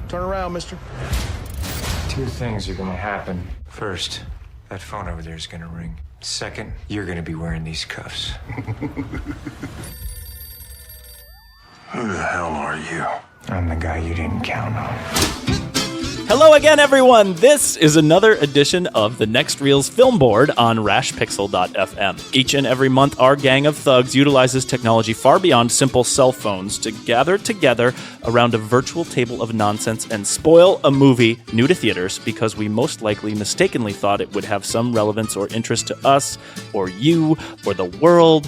Turn around, mister. Two things are gonna happen. First, that phone over there is gonna ring. Second, you're gonna be wearing these cuffs. Who the hell are you? I'm the guy you didn't count on. Hello again, everyone. This is another edition of the Next Reel's Film Board on rashpixel.fm. Each and every month, our gang of thugs utilizes technology far beyond simple cell phones to gather together around a virtual table of nonsense and spoil a movie new to theaters because we most likely mistakenly thought it would have some relevance or interest to us, or you, or the world.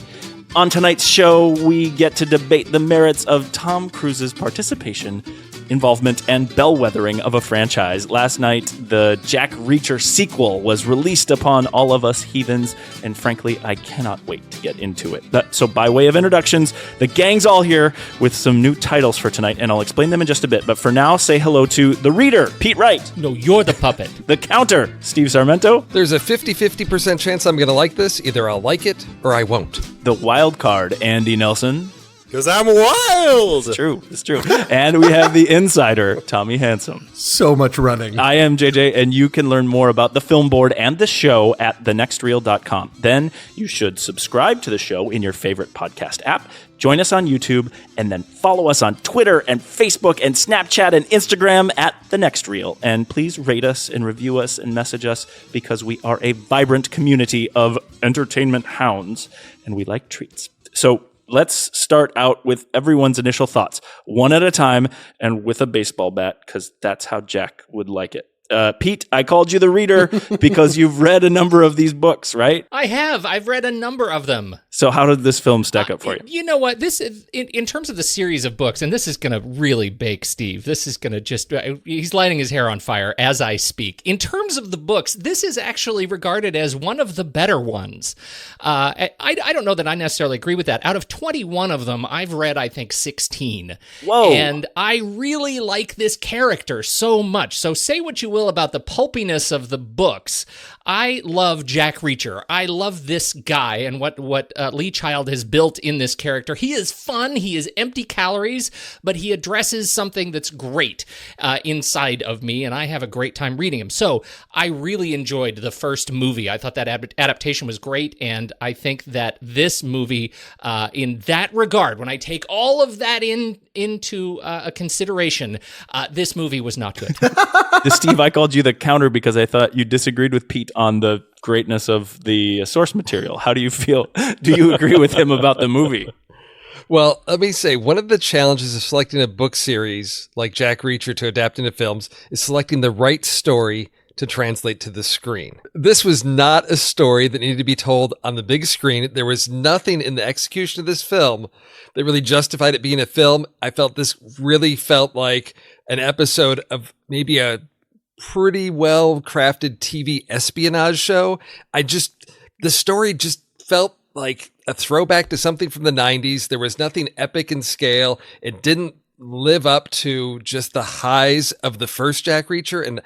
On tonight's show, we get to debate the merits of Tom Cruise's participation, involvement, and bellwethering of a franchise. Last night, the Jack Reacher sequel was released upon all of us heathens, and frankly, I cannot wait to get into it. So by way of introductions, the gang's all here with some new titles for tonight, and I'll explain them in just a bit. But for now, say hello to the reader, Pete Wright. No, you're the puppet. The counter, Steve Sarmento. There's a 50-50% chance I'm going to like this. Either I'll like it or I won't. The wild card, Andy Nelson. Because I'm wild! It's true. And we have the insider, Tommy Handsome. So much running. I am JJ, and you can learn more about the film board and the show at thenextreel.com. Then you should subscribe to the show in your favorite podcast app, join us on YouTube, and then follow us on Twitter and Facebook and Snapchat and Instagram at The Next Reel. And please rate us and review us and message us because we are a vibrant community of entertainment hounds, and we like treats. So let's start out with everyone's initial thoughts, one at a time and with a baseball bat, because that's how Jack would like it. Pete, I called you the reader because you've read a number of these books, right? I have. I've read a number of them. So how did this film stack up for you? You know what? This is, in terms of the series of books, and this is going to really bake Steve. This is going to just, he's lighting his hair on fire as I speak. In terms of the books, this is actually regarded as one of the better ones. I don't know that I necessarily agree with that. Out of 21 of them, I've read, I think, 16. Whoa. And I really like this character so much. So say what you will about the pulpiness of the books. I love Jack Reacher. I love this guy and what Lee Child has built in this character. He is fun. He is empty calories, but he addresses something that's great inside of me, and I have a great time reading him. So I really enjoyed the first movie. I thought that adaptation was great, and I think that this movie, in that regard, when I take all of that into a consideration, this movie was not good. Steve, I called you the counter because I thought you disagreed with Pete on the greatness of the source material. How do you feel? Do you agree with him about the movie? Well, let me say, one of the challenges of selecting a book series like Jack Reacher to adapt into films is selecting the right story to translate to the screen. This was not a story that needed to be told on the big screen. There was nothing in the execution of this film that really justified it being a film. I felt this really felt like an episode of maybe a pretty well-crafted TV espionage show. The story just felt like a throwback to something from the 90s. There was nothing epic in scale. It didn't live up to just the highs of the first Jack Reacher, and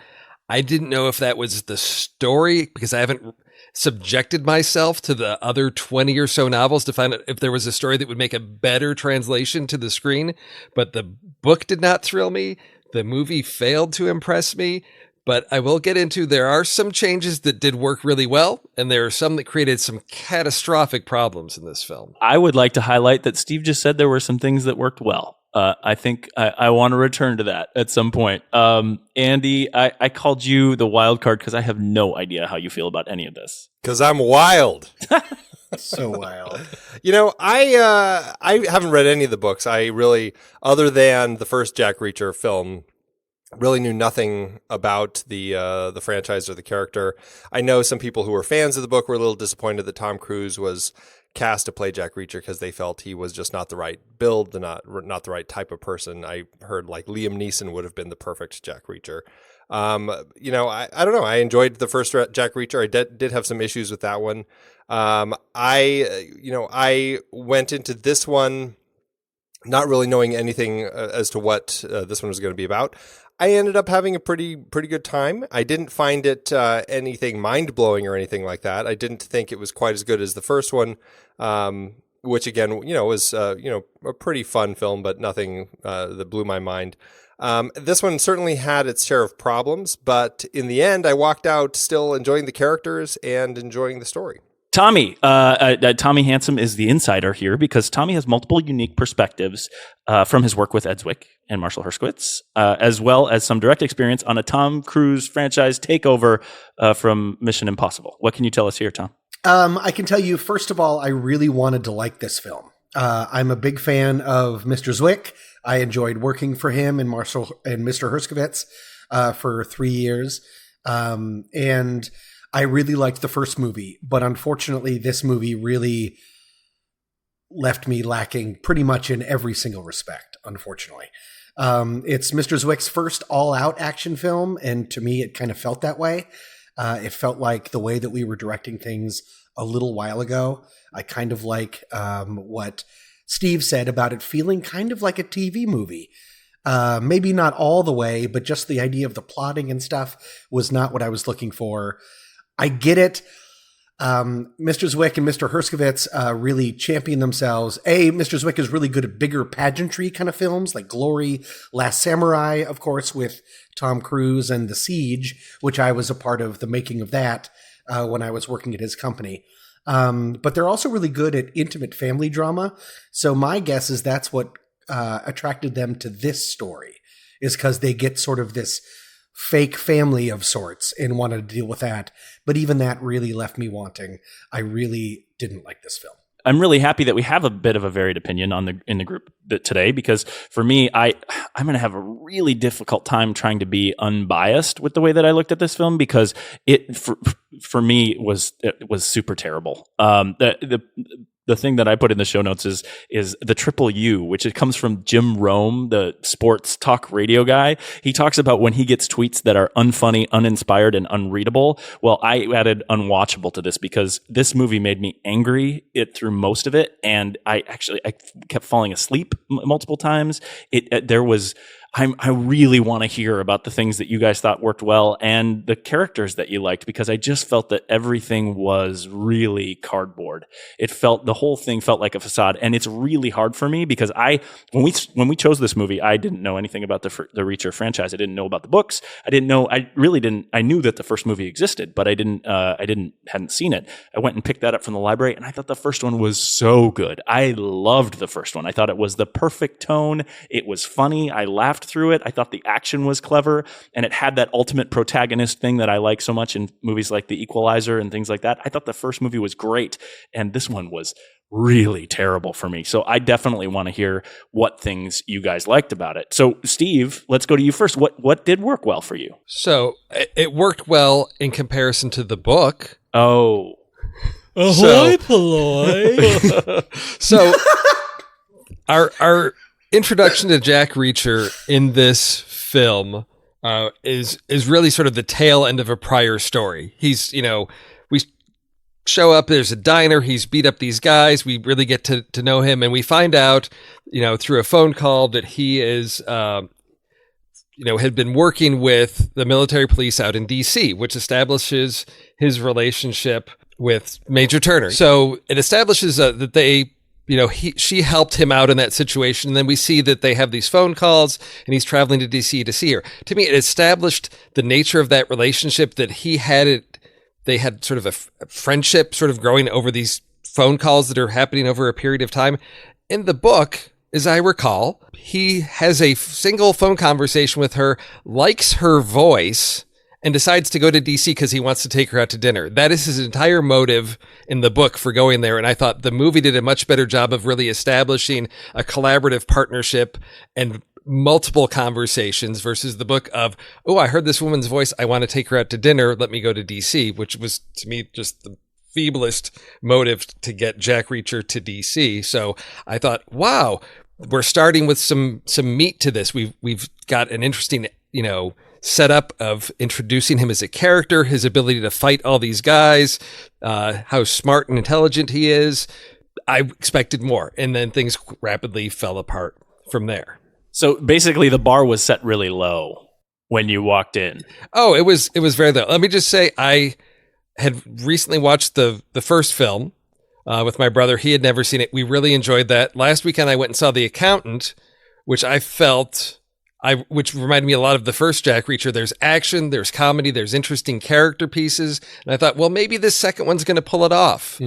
I didn't know if that was the story because I haven't subjected myself to the other 20 or so novels to find out if there was a story that would make a better translation to the screen. But the book did not thrill me. The movie failed to impress me. But I will get into, there are some changes that did work really well, and there are some that created some catastrophic problems in this film. I would like to highlight that Steve just said there were some things that worked well. I think I want to return to that at some point. Andy, I called you the wild card because I have no idea how you feel about any of this. Because I'm wild. So wild. You know, I haven't read any of the books. I really, other than the first Jack Reacher film, really knew nothing about the franchise or the character. I know some people who were fans of the book were a little disappointed that Tom Cruise was cast to play Jack Reacher because they felt he was just not the right build, not the right type of person. I heard like Liam Neeson would have been the perfect Jack Reacher. You know, I don't know. I enjoyed the first Jack Reacher. I did have some issues with that one. I went into this one not really knowing anything as to what this one was going to be about. I ended up having a pretty good time. I didn't find it anything mind-blowing or anything like that. I didn't think it was quite as good as the first one, which again, was a pretty fun film, but nothing that blew my mind. This one certainly had its share of problems, but in the end, I walked out still enjoying the characters and enjoying the story. Tommy, Tommy Handsome is the insider here because Tommy has multiple unique perspectives from his work with Ed Zwick and Marshall Herskowitz, as well as some direct experience on a Tom Cruise franchise takeover from Mission Impossible. What can you tell us here, Tom? I can tell you, first of all, I really wanted to like this film. I'm a big fan of Mr. Zwick. I enjoyed working for him and Marshall and Mr. Herskowitz for 3 years. And I really liked the first movie, but unfortunately, this movie really left me lacking pretty much in every single respect, unfortunately. It's Mr. Zwick's first all-out action film, and to me, it kind of felt that way. It felt like the way that we were directing things a little while ago. I kind of like what Steve said about it feeling kind of like a TV movie. Maybe not all the way, but just the idea of the plotting and stuff was not what I was looking for. I get it. Mr. Zwick and Mr. Herskowitz really champion themselves. Mr. Zwick is really good at bigger pageantry kind of films like Glory, Last Samurai, of course, with Tom Cruise, and The Siege, which I was a part of the making of that when I was working at his company. But they're also really good at intimate family drama. So my guess is that's what attracted them to this story, is because they get sort of this fake family of sorts and wanted to deal with that. But even that really left me wanting. I really didn't like this film. I'm really happy that we have a bit of a varied opinion in the group today, because for me, I'm going to have a really difficult time trying to be unbiased with the way that I looked at this film, because it for me it was super terrible. The thing that I put in the show notes is the triple U, which it comes from Jim Rome, the sports talk radio guy. He talks about when he gets tweets that are unfunny, uninspired, and unreadable. Well, I added unwatchable to this because this movie made me angry through most of it, and I kept falling asleep multiple times. I really want to hear about the things that you guys thought worked well and the characters that you liked, because I just felt that everything was really cardboard. The whole thing felt like a facade, and it's really hard for me because when we chose this movie, I didn't know anything about the Reacher franchise. I didn't know about the books. I knew that the first movie existed, but I hadn't seen it. I went and picked that up from the library, and I thought the first one was so good. I loved the first one. I thought it was the perfect tone. It was funny. I laughed through it. I thought the action was clever, and it had that ultimate protagonist thing that I like so much in movies like The Equalizer and things like that. I thought the first movie was great, and this one was really terrible for me. So I definitely want to hear what things you guys liked about it. So Steve, let's go to you first. What did work well for you? So it worked well in comparison to the book. Oh. Ahoy, Polloy. So our introduction to Jack Reacher in this film is really sort of the tail end of a prior story. He's, we show up, there's a diner, he's beat up these guys, we really get to know him, and we find out, through a phone call that he is, had been working with the military police out in D.C., which establishes his relationship with Major Turner. So it establishes that they, she helped him out in that situation. And then we see that they have these phone calls and he's traveling to DC to see her. To me, it established the nature of that relationship, that they had sort of a friendship sort of growing over these phone calls that are happening over a period of time. In the book, as I recall, he has a single phone conversation with her, likes her voice, and decides to go to DC because he wants to take her out to dinner. That is his entire motive in the book for going there. And I thought the movie did a much better job of really establishing a collaborative partnership and multiple conversations versus the book of, oh, I heard this woman's voice, I want to take her out to dinner, let me go to DC, which was, to me, just the feeblest motive to get Jack Reacher to DC. So I thought, wow, we're starting with some meat to this. We've got an interesting, setup of introducing him as a character, his ability to fight all these guys, how smart and intelligent he is. I expected more, and then things rapidly fell apart from there. So basically the bar was set really low when you walked in. Oh, it was very low. Let me just say, I had recently watched the first film with my brother. He had never seen it. We really enjoyed that. Last weekend I went and saw The Accountant, which I felt which reminded me a lot of the first Jack Reacher. There's action, there's comedy, there's interesting character pieces. And I thought, well, maybe this second one's going to pull it off.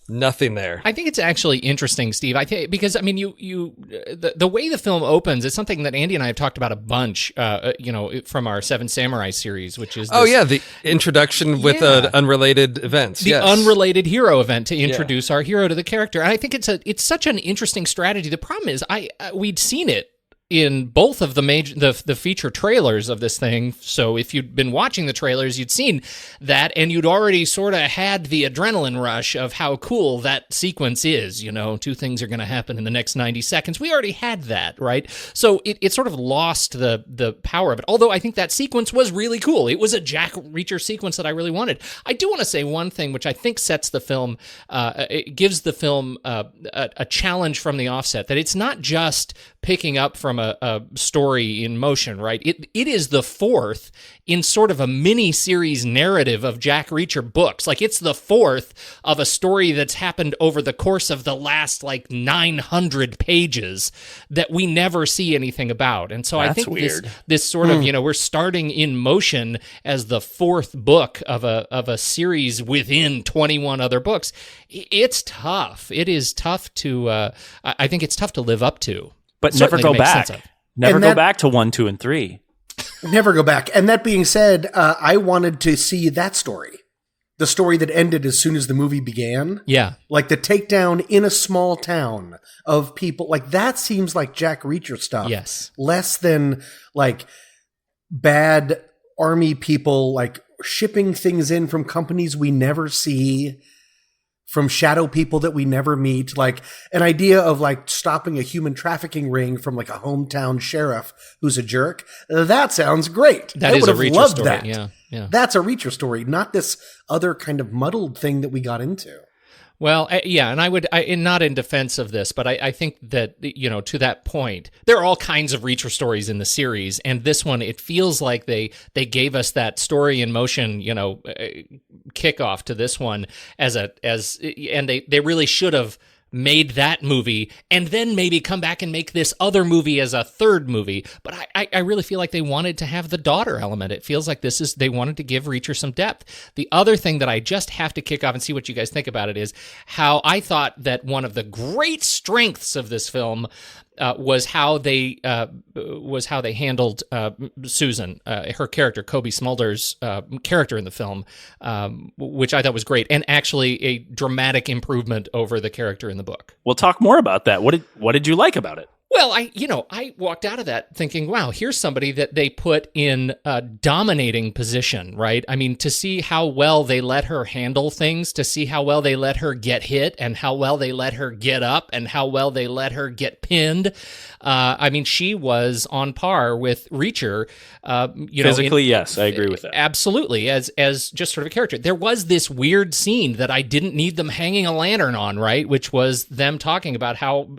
Nothing there. I think it's actually interesting, Steve. I think because I mean, the way the film opens is something that Andy and I have talked about a bunch. From our Seven Samurai series, which is the introduction with unrelated events, the unrelated hero event to introduce our hero to the character. And I think it's such an interesting strategy. The problem is, we'd seen it in both of the feature trailers of this thing. So if you'd been watching the trailers, you'd seen that, and you'd already sort of had the adrenaline rush of how cool that sequence is. You know, 2 things are going to happen in the next 90 seconds. We already had that, right? So it sort of lost the power of it. Although I think that sequence was really cool. It was a Jack Reacher sequence that I really wanted. I do want to say one thing, which I think sets the film, it gives the film a challenge from the offset, that it's not just picking up from a story in motion, right? It is the 4th in sort of a mini-series narrative of Jack Reacher books. Like, it's the 4th of a story that's happened over the course of the last, 900 pages that we never see anything about. And so I think this sort of, we're starting in motion as the 4th book of a series within 21 other books. It's tough. It is tough to, I think it's tough to live up to. But never go back. Never go back to 1, 2, and 3. Never go back. And that being said, I wanted to see that story. The story that ended as soon as the movie began. Yeah. Like the takedown in a small town of people. Like, that seems like Jack Reacher stuff. Yes. Less than bad army people shipping things in from companies we never see, from shadow people that we never meet, like an idea of stopping a human trafficking ring from a hometown sheriff who's a jerk. That sounds great. That is a Reacher story. That. Yeah. That's a Reacher story, not this other kind of muddled thing that we got into. Well, yeah, and I would, not in defense of this, but I think that, to that point, there are all kinds of Reacher stories in the series, and this one, it feels like they gave us that story in motion, kickoff to this one and they really should have made that movie and then maybe come back and make this other movie as a third movie. But I really feel like they wanted to have the daughter element. It feels like they wanted to give Reacher some depth. The other thing that I just have to kick off and see what you guys think about it is how I thought that one of the great strengths of this film was how they handled Susan, her character, Kobe Smulders' character in the film, which I thought was great, and actually a dramatic improvement over the character in the book. We'll talk more about that. What did you like about it? Well, I walked out of that thinking, wow, here's somebody that they put in a dominating position, right? I mean, to see how well they let her handle things, to see how well they let her get hit and how well they let her get up and how well they let her get pinned. I mean, she was on par with Reacher. Physically, yes, I agree with that. Absolutely, as just sort of a character. There was this weird scene that I didn't need them hanging a lantern on, right? Which was them talking about how,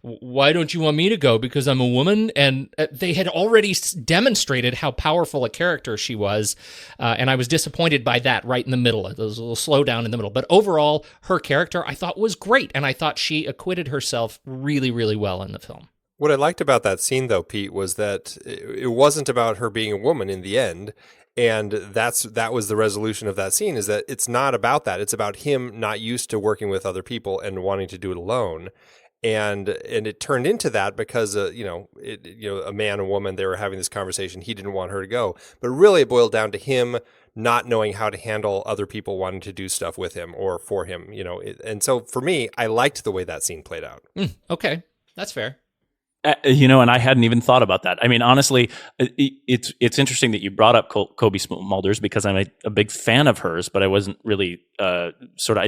why don't you want me to go? Because I'm a woman? And they had already demonstrated how powerful a character she was. And I was disappointed by that right in the middle. There was a little slowdown in the middle. But overall, her character I thought was great. And I thought she acquitted herself really, really well in the film. What I liked about that scene, though, Pete, was that it wasn't about her being a woman in the end. And that was the resolution of that scene, is that it's not about that. It's about him not used to working with other people and wanting to do it alone. And it turned into that because, a man and woman, they were having this conversation. He didn't want her to go. But really it boiled down to him not knowing how to handle other people wanting to do stuff with him or for him, And so for me, I liked the way that scene played out. Okay, that's fair. And I hadn't even thought about that. I mean, honestly, it's interesting that you brought up Kobe Smulders because I'm a big fan of hers, but I wasn't really I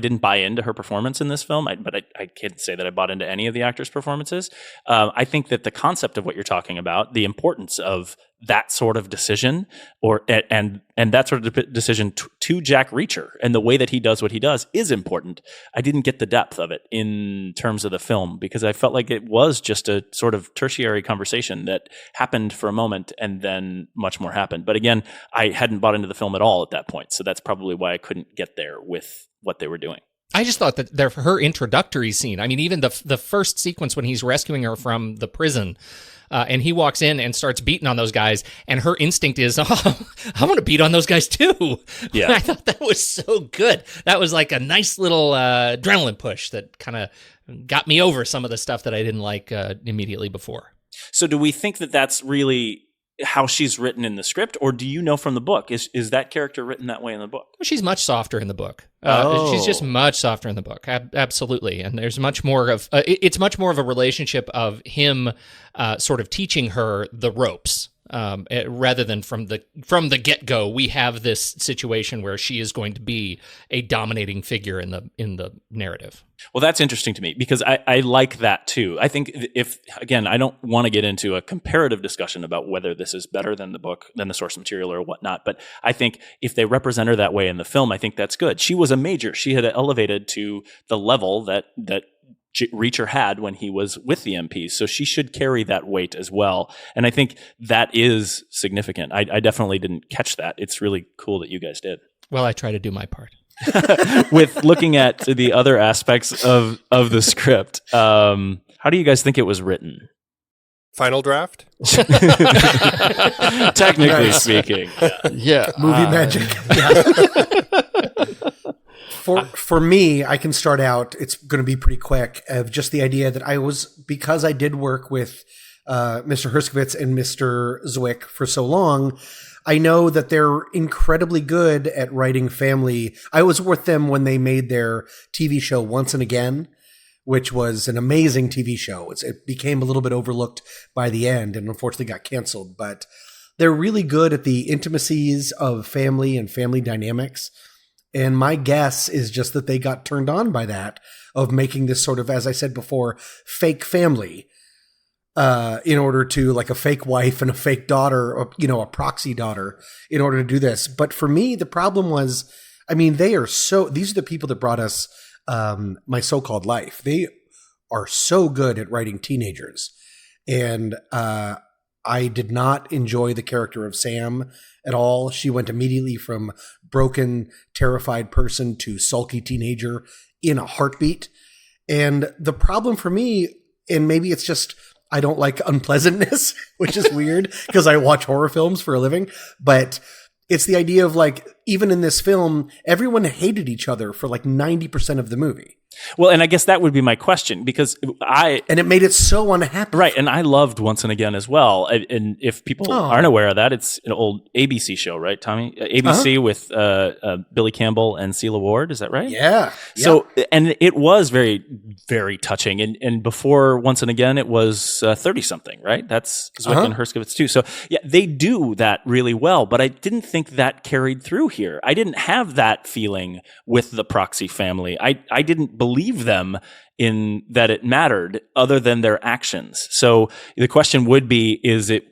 didn't buy into her performance in this film. But I can't say that I bought into any of the actors' performances. I think that the concept of what you're talking about, the importance of that sort of decision, and that sort of decision to Jack Reacher and the way that he does what he does is important. I didn't get the depth of it in terms of the film because I felt like it was just a sort of tertiary conversation that happened for a moment and then much more happened. But again, I hadn't bought into the film at all at that point, so that's probably why I couldn't get there with what they were doing. I just thought that her introductory scene, I mean, even the first sequence when he's rescuing her from the prison, and he walks in and starts beating on those guys, and her instinct is, oh, I want to beat on those guys too. Yeah. I thought that was so good. That was like a nice little adrenaline push that kind of got me over some of the stuff that I didn't like immediately before. So do we think that that's really how she's written in the script, or do you know from the book? Is that character written that way in the book? She's much softer in the book. Oh. She's just much softer in the book. Absolutely. And there's much more of, it's much more of a relationship of him sort of teaching her the ropes. Rather than from the get-go, we have this situation where she is going to be a dominating figure in the narrative. Well, that's interesting to me because I like that too. I think again, I don't want to get into a comparative discussion about whether this is better than the book, than the source material or whatnot, but I think if they represent her that way in the film, I think that's good. She was a major. She had elevated to the level that Reacher had when he was with the MPs, so she should carry that weight as well. And I think that is significant. I definitely didn't catch that. It's really cool that you guys did. Well, I try to do my part. With looking at the other aspects of the script, how do you guys think it was written? Final draft? Technically speaking. Yeah. Movie magic. Yeah. For me, I can start out, it's going to be pretty quick, of just the idea that because I did work with Mr. Herskovitz and Mr. Zwick for so long, I know that they're incredibly good at writing family. I was with them when they made their TV show Once and Again, which was an amazing TV show. It became a little bit overlooked by the end and unfortunately got canceled, but they're really good at the intimacies of family and family dynamics. And my guess is just that they got turned on by that, of making this sort of, as I said before, fake family, in order to, like, a fake wife and a fake daughter, or, a proxy daughter, in order to do this. But for me, the problem was, these are the people that brought us My So-Called Life. They are so good at writing teenagers. And I did not enjoy the character of Sam at all. She went immediately from broken, terrified person to sulky teenager in a heartbeat. And the problem for me, and maybe it's just I don't like unpleasantness, which is weird because I watch horror films for a living, but it's the idea of, like, even in this film, everyone hated each other for like 90% of the movie. Well, and I guess that would be my question, because and it made it so unhappy. Right, and I loved Once and Again as well. And if people aren't aware of that, it's an old ABC show, right, Tommy? ABC with Billy Campbell and Celia Ward, is that right? Yeah. So, and it was very, very touching. And before Once and Again, it was 30-something, right? That's Zwick and Herskovitz too. So, yeah, they do that really well, but I didn't think that carried through here. I didn't have that feeling with the Proxy family. I didn't believe them in that it mattered other than their actions. So the question would be,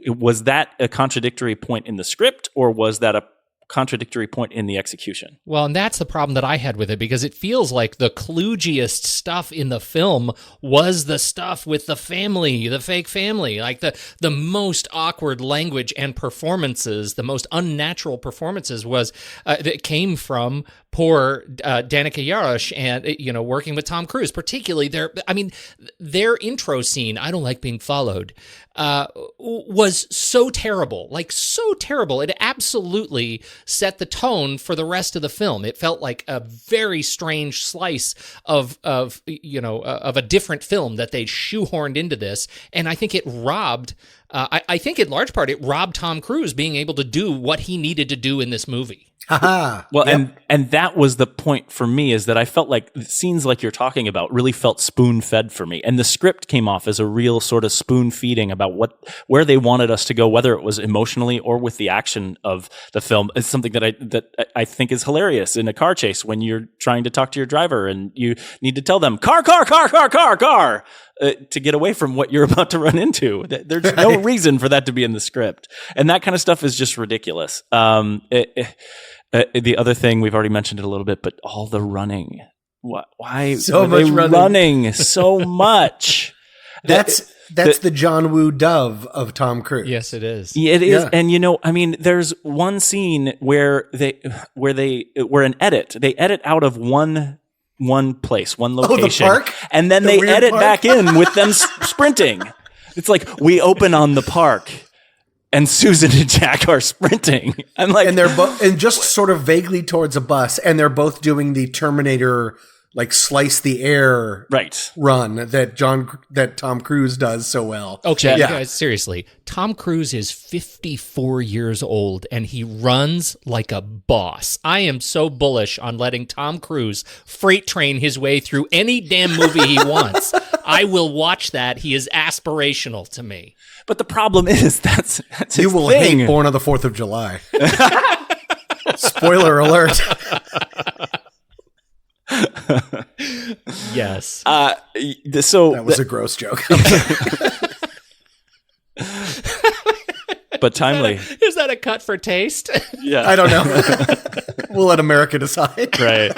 was that a contradictory point in the script, or was that a contradictory point in the execution? Well, and that's the problem that I had with it, because it feels like the kludgiest stuff in the film was the stuff with the family, the fake family, like the most awkward language and performances, the most unnatural performances was that came from poor Danica Yarosh and working with Tom Cruise, particularly their intro scene, I Don't Like Being Followed, was so terrible, It absolutely set the tone for the rest of the film. It felt like a very strange slice of a different film that they shoehorned into this, and I think it robbed. I think in large part it robbed Tom Cruise being able to do what he needed to do in this movie. Well, and that was the point for me, is that I felt like scenes like you're talking about really felt spoon-fed for me. And the script came off as a real sort of spoon-feeding about where they wanted us to go, whether it was emotionally or with the action of the film. It's something that I think is hilarious in a car chase, when you're trying to talk to your driver and you need to tell them, car, to get away from what you're about to run into. There's no reason for that to be in the script. And that kind of stuff is just ridiculous. The other thing, we've already mentioned it a little bit, but all the running. Why so are much they running so much? That's the John Woo Dove of Tom Cruise. Yes, it is. It is. Yeah. And there's one scene where an edit. They edit out of one place, one location, the park? and then The they weird edit park? back in with them sprinting. It's like we open on the park and Susan and Jack are sprinting. I'm like, And they're both, and just sort of vaguely towards a bus, and they're both doing the Terminator, like slice the air right. run that Tom Cruise does so well. Okay, Yeah. you guys, seriously. Tom Cruise is 54 years old and he runs like a boss. I am so bullish on letting Tom Cruise freight train his way through any damn movie he wants. I will watch that. He is aspirational to me. But the problem is that's his You will thing. hate Born on the 4th of July. Spoiler alert. Yes. So That was a gross joke. but timely. Is that a cut for taste? Yeah. I don't know. We'll let America decide. Right.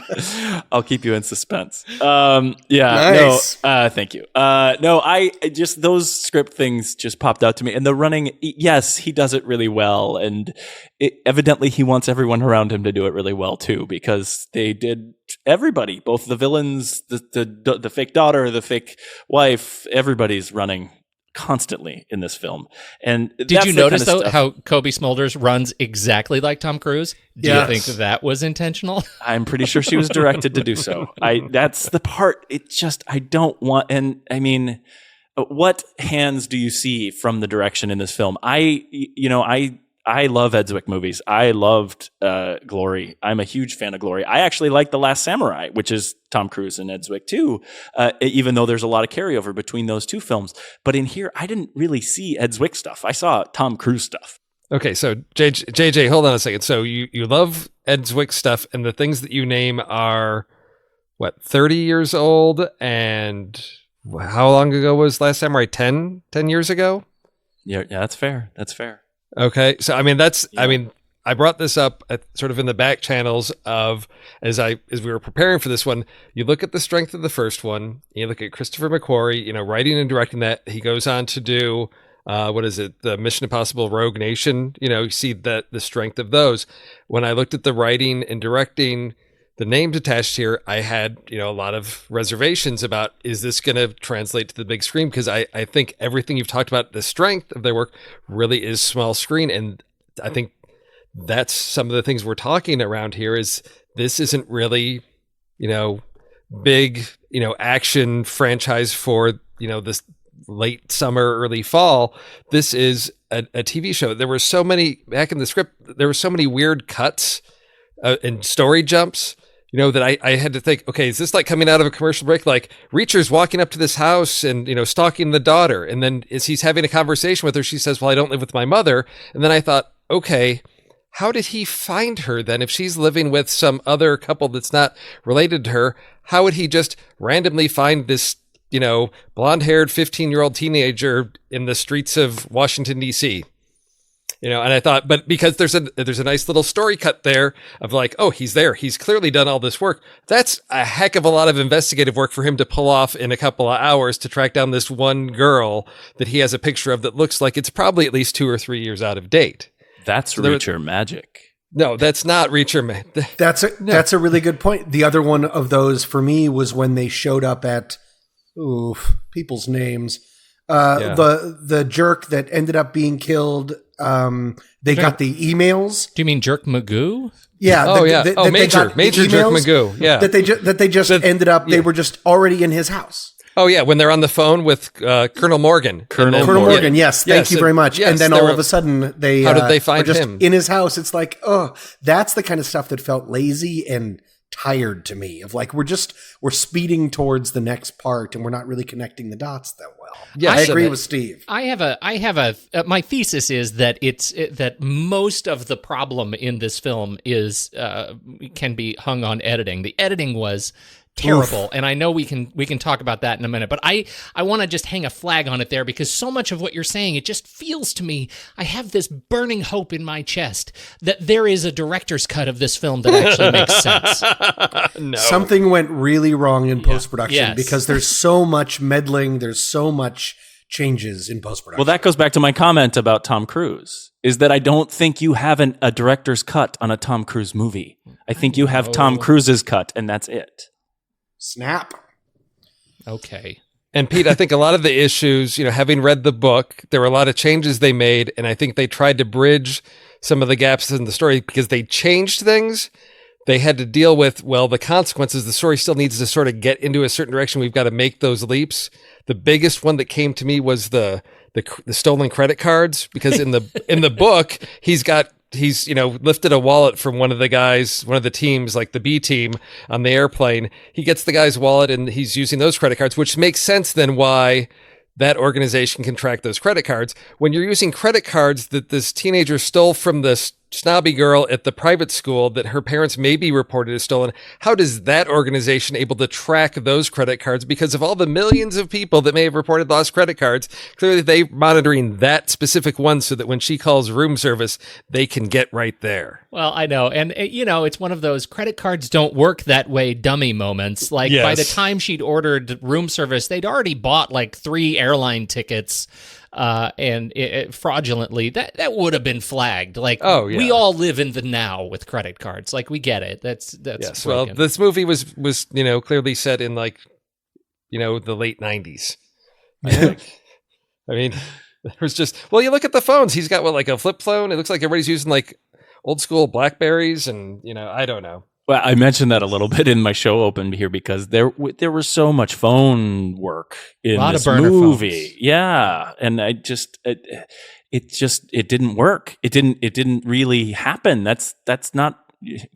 I'll keep you in suspense. Yeah. Nice. No. Thank you. No. I just those script things just popped out to me, and the running. Yes, he does it really well, and evidently he wants everyone around him to do it really well too, because they did. Everybody, both the villains, the fake daughter, the fake wife, everybody's running constantly in this film. And Did you notice though how Kobe Smulders runs exactly like Tom Cruise? Do Yes. you think that was intentional? I'm pretty sure she was directed to do so. That's the part. It just, I don't want, and I mean, what hands do you see from the direction in this film? I love Ed Zwick movies. I loved Glory. I'm a huge fan of Glory. I actually like The Last Samurai, which is Tom Cruise and Ed Zwick too, even though there's a lot of carryover between those two films. But in here, I didn't really see Ed Zwick stuff. I saw Tom Cruise stuff. Okay, so JJ, hold on a second. So you love Ed Zwick stuff, and the things that you name are, what, 30 years old? And how long ago was Last Samurai? 10 years ago? Yeah, that's fair. That's fair. Okay, so I mean I brought this up sort of in the back channels of as we were preparing for this one. You look at the strength of the first one. You look at Christopher McQuarrie, writing and directing that. He goes on to do what is it, the Mission Impossible Rogue Nation. You see that the strength of those. When I looked at the writing and directing, the names attached here, I had a lot of reservations about, is this going to translate to the big screen? Because I think everything you've talked about, the strength of their work really is small screen. And I think that's some of the things we're talking around here is this isn't really, big, action franchise for, this late summer, early fall. This is a TV show. There were so many, back in the script, there were so many weird cuts and story jumps. That I had to think, okay, is this like coming out of a commercial break? Like Reacher's walking up to this house and, stalking the daughter. And then as he's having a conversation with her, she says, well, I don't live with my mother. And then I thought, okay, how did he find her then? If she's living with some other couple that's not related to her, how would he just randomly find this, blonde-haired 15-year-old teenager in the streets of Washington, D.C.? And I thought, but because there's a nice little story cut there of like, oh, he's there. He's clearly done all this work. That's a heck of a lot of investigative work for him to pull off in a couple of hours to track down this one girl that he has a picture of that looks like it's probably at least 2 or 3 years out of date. That's Reacher magic. No, that's not Reacher. That's a really good point. The other one of those for me was when they showed up at people's names. The jerk that ended up being killed. They got the emails. Do you mean Jerk Magoo? Yeah. Major Jerk Magoo. Yeah. That they just ended up. They were just already in his house. Oh yeah, when they're on the phone with Colonel Morgan. Colonel Morgan. Yes. Thank you very much. Yes, and then all of a sudden they how did they find just him in his house? It's like, oh, that's the kind of stuff that felt lazy and tired to me. Of like we're speeding towards the next part and we're not really connecting the dots that well. Yes, I agree with Steve. I have a my thesis is that that most of the problem in this film is can be hung on editing. The editing was terrible. And I know we can talk about that in a minute, but I want to just hang a flag on it there because so much of what you're saying, it just feels to me, I have this burning hope in my chest that there is a director's cut of this film that actually makes sense. No. Something went really wrong in post-production Yes. because there's so much meddling, there's so much changes in post-production. Well, that goes back to my comment about Tom Cruise, is that I don't think you have a director's cut on a Tom Cruise movie. I think you have Tom Cruise's cut, and that's it. Snap. Okay. And Pete, I think a lot of the issues, having read the book, there were a lot of changes they made, and I think they tried to bridge some of the gaps in the story because they changed things. They had to deal with, the consequences. The story still needs to sort of get into a certain direction. We've got to make those leaps. The biggest one that came to me was the stolen credit cards, because in the book, he's lifted a wallet from one of the teams, like the B team on the airplane. He gets the guy's wallet and he's using those credit cards, which makes sense then why that organization can track those credit cards. When you're using credit cards that this teenager stole from this snobby girl at the private school that her parents maybe reported as stolen, how does that organization able to track those credit cards? Because of all the millions of people that may have reported lost credit cards, clearly they're monitoring that specific one so that when she calls room service, they can get right there. Well, I know. And, it's one of those credit cards don't work that way dummy moments. Like, Yes. by the time she'd ordered room service, they'd already bought like 3 airline tickets and fraudulently. That would have been flagged. Like, Oh, yeah. we all live in the now with credit cards. Like, we get it. That's Yes. Well, broken. this movie was clearly set in the late 90s. I think. I mean, there was just, you look at the phones. He's got like a flip phone. It looks like everybody's using like old school Blackberries, and I don't know. Well, I mentioned that a little bit in my show open here because there was so much phone work in A lot this of burner movie. phones. Yeah, and it didn't work. It didn't really happen. That's not,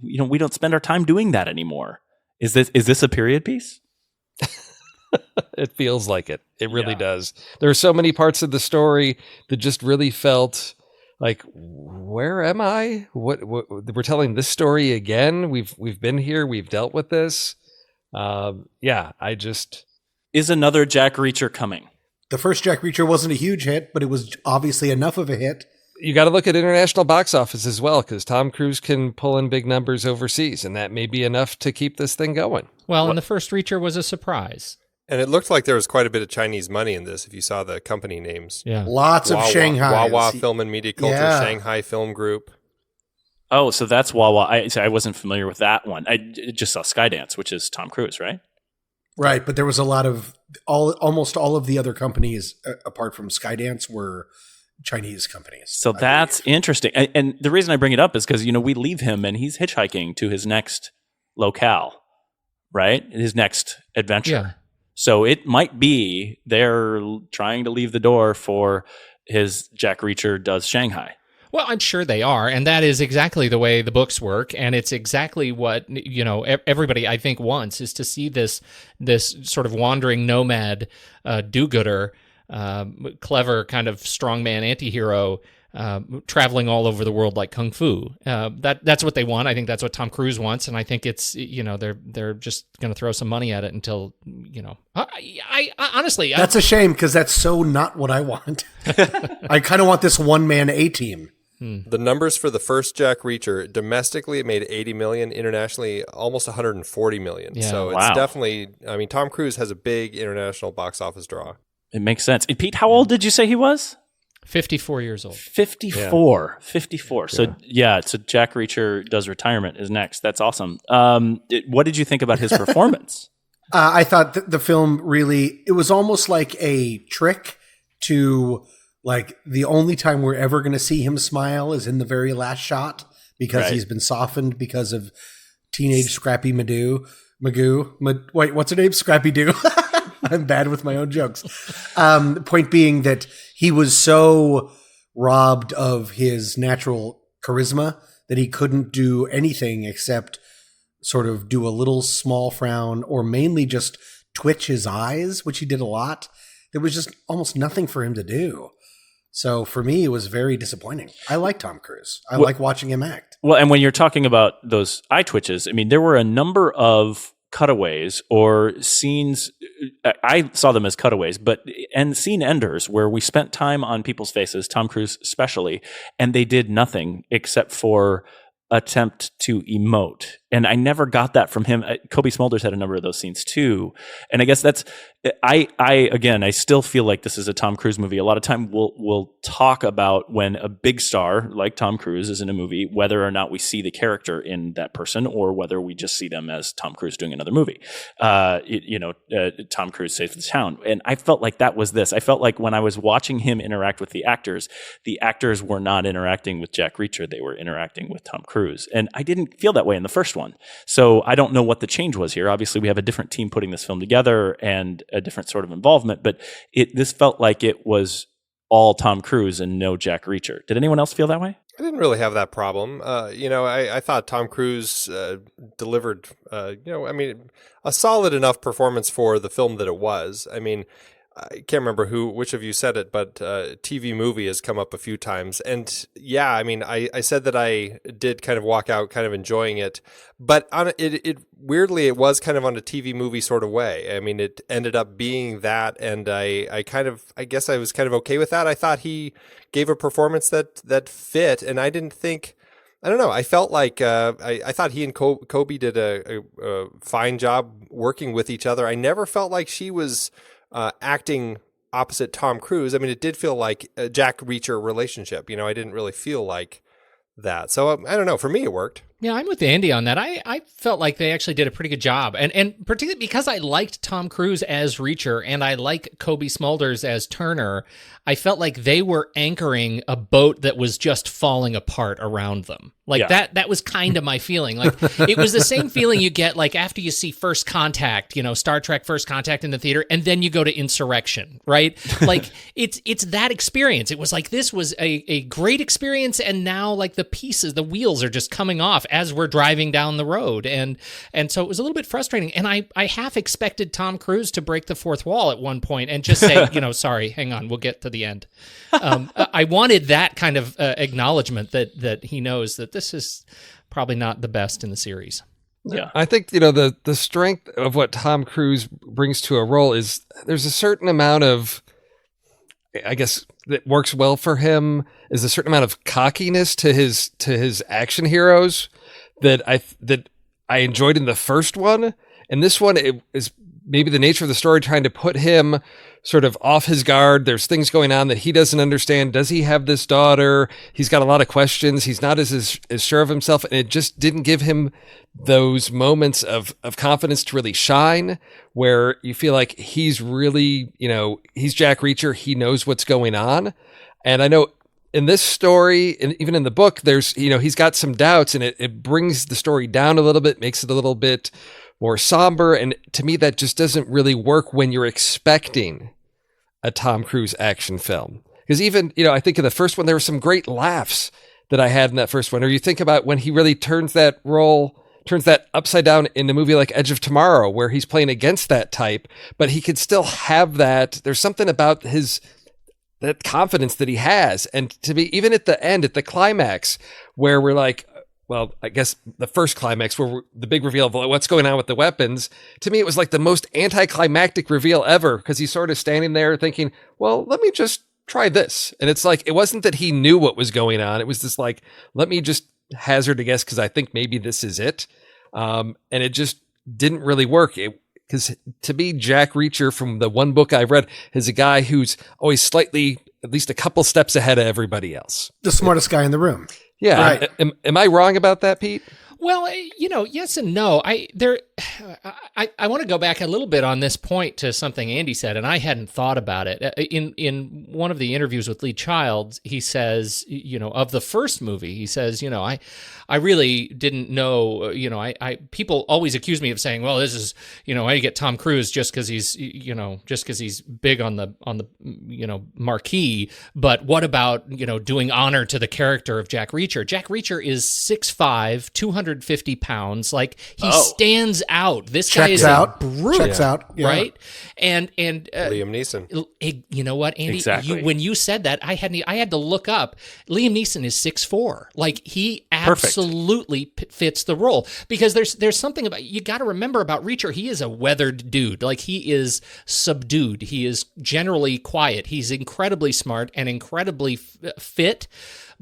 we don't spend our time doing that anymore. Is this a period piece? It feels like it. It really does. There are so many parts of the story that just really felt like, where am I? What we're telling this story again? We've been here. We've dealt with this. Is another Jack Reacher coming? The first Jack Reacher wasn't a huge hit, but it was obviously enough of a hit. You got to look at international box office as well, because Tom Cruise can pull in big numbers overseas, and that may be enough to keep this thing going. Well, and the first Reacher was a surprise. And it looked like there was quite a bit of Chinese money in this, if you saw the company names. Yeah. Lots of Shanghai. Wawa Film and Media Culture, Yeah. Shanghai Film Group. Oh, so that's Wawa. I wasn't familiar with that one. I just saw Skydance, which is Tom Cruise, right? Right, but there was a lot of almost all of the other companies apart from Skydance were Chinese companies. So that's interesting. And the reason I bring it up is because, we leave him and he's hitchhiking to his next locale, right? His next adventure. Yeah. So it might be they're trying to leave the door for his Jack Reacher does Shanghai. Well, I'm sure they are, and that is exactly the way the books work, and it's exactly what everybody I think wants is to see this sort of wandering nomad, do-gooder, clever kind of strongman antihero traveling all over the world like kung fu. That's what they want. I think that's what Tom Cruise wants, and I think it's they're just going to throw some money at it until I honestly That's a shame because that's so not what I want. I kind of want this one-man A-team. The numbers for the first Jack Reacher, domestically it made 80 million, internationally almost 140 million. Yeah. So it's Wow. definitely, Tom Cruise has a big international box office draw. It makes sense. And Pete, how old did you say he was? 54 years old. 54. 54. So so Jack Reacher does retirement is next. That's awesome. What did you think about his performance? I thought the film really, it was almost like a trick to, like, the only time we're ever going to see him smile is in the very last shot because Right. he's been softened because of teenage Scrappy Magoo. Wait, what's her name? Scrappy Doo. I'm bad with my own jokes. Point being that he was so robbed of his natural charisma that he couldn't do anything except sort of do a little small frown or mainly just twitch his eyes, which he did a lot. There was just almost nothing for him to do. So for me, it was very disappointing. I like Tom Cruise. I like watching him act. Well, and when you're talking about those eye twitches, I mean, there were a number of cutaways or scenes. I saw them as cutaways, and scene enders where we spent time on people's faces, Tom Cruise especially, and they did nothing except for attempt to emote. And I never got that from him. Kobe Smulders had a number of those scenes too. And I guess that's, I still feel like this is a Tom Cruise movie. A lot of time we'll talk about when a big star like Tom Cruise is in a movie, whether or not we see the character in that person or whether we just see them as Tom Cruise doing another movie. Tom Cruise Saves the Town. And I felt like that was this. I felt like when I was watching him interact with the actors were not interacting with Jack Reacher. They were interacting with Tom Cruise. And I didn't feel that way in the first one. So I don't know what the change was here. Obviously, we have a different team putting this film together and a different sort of involvement, but this felt like it was all Tom Cruise and no Jack Reacher. Did anyone else feel that way? I didn't really have that problem. I thought Tom Cruise delivered, a solid enough performance for the film that it was. I mean, I can't remember which of you said it, but TV movie has come up a few times. And yeah, I mean, I said that I did kind of walk out kind of enjoying it, but it weirdly, it was kind of on a TV movie sort of way. I mean, it ended up being that. And I guess I was kind of okay with that. I thought he gave a performance that fit. And I didn't think, I don't know. I felt like I thought he and Kobe did a fine job working with each other. I never felt like she was acting opposite Tom Cruise. I mean, it did feel like a Jack Reacher relationship. I didn't really feel like that. So I don't know. For me, it worked. Yeah, I'm with Andy on that. I felt like they actually did a pretty good job. And particularly because I liked Tom Cruise as Reacher and I like Kobe Smulders as Turner, I felt like they were anchoring a boat that was just falling apart around them. Like that was kind of my feeling. Like it was the same feeling you get like after you see First Contact, Star Trek First Contact in the theater, and then you go to Insurrection, right? Like it's that experience. It was like this was a great experience, and now like the wheels are just coming off as we're driving down the road. And so it was a little bit frustrating. And I half expected Tom Cruise to break the fourth wall at one point and just say, sorry, hang on, we'll get to the end. I wanted that kind of acknowledgement that he knows that this is probably not the best in the series. Yeah. I think, the strength of what Tom Cruise brings to a role is there's a certain amount of, I guess, that works well for him is a certain amount of cockiness to his action heroes that I enjoyed in the first one. And this one, it is maybe the nature of the story trying to put him sort of off his guard. There's things going on that he doesn't understand. Does he have this daughter? He's got a lot of questions. He's not as sure of himself. And it just didn't give him those moments of confidence to really shine where you feel like he's really, he's Jack Reacher. He knows what's going on. And I know in this story, and even in the book, there's, he's got some doubts, and it brings the story down a little bit, makes it a little bit more somber. And to me, that just doesn't really work when you're expecting a Tom Cruise action film. Because even, I think in the first one, there were some great laughs that I had in that first one. Or you think about when he really turns that upside down in a movie like Edge of Tomorrow, where he's playing against that type, but he could still have that. There's something about that confidence that he has. And to me, even at the end, at the climax, where we're like, well, I guess the first climax where the big reveal of what's going on with the weapons, to me, it was like the most anticlimactic reveal ever, because he's sort of standing there thinking, well, let me just try this. And it's like, it wasn't that he knew what was going on. It was just like, let me just hazard a guess because I think maybe this is it. And it just didn't really work. Because to me, Jack Reacher, from the one book I've read, is a guy who's always slightly, at least a couple steps ahead of everybody else. The smartest guy in the room. Yeah. Right. Am I wrong about that, Pete? Well, yes and no. I want to go back a little bit on this point to something Andy said, and I hadn't thought about it. In one of the interviews with Lee Child, he says, of the first movie, he says, I really didn't know, I people always accuse me of saying, well, this is, I get Tom Cruise just because he's big on the marquee. But what about, doing honor to the character of Jack Reacher? Jack Reacher is 6'5", 250 pounds. Like he stands out. This guy is a brute. Checks out. Yeah. Right. And Liam Neeson. You know what, Andy? Exactly. When you said that, I had to look up. Liam Neeson is 6'4". Like he absolutely fits the role, because there's something about, you got to remember about Reacher. He is a weathered dude. Like he is subdued. He is generally quiet. He's incredibly smart and incredibly fit.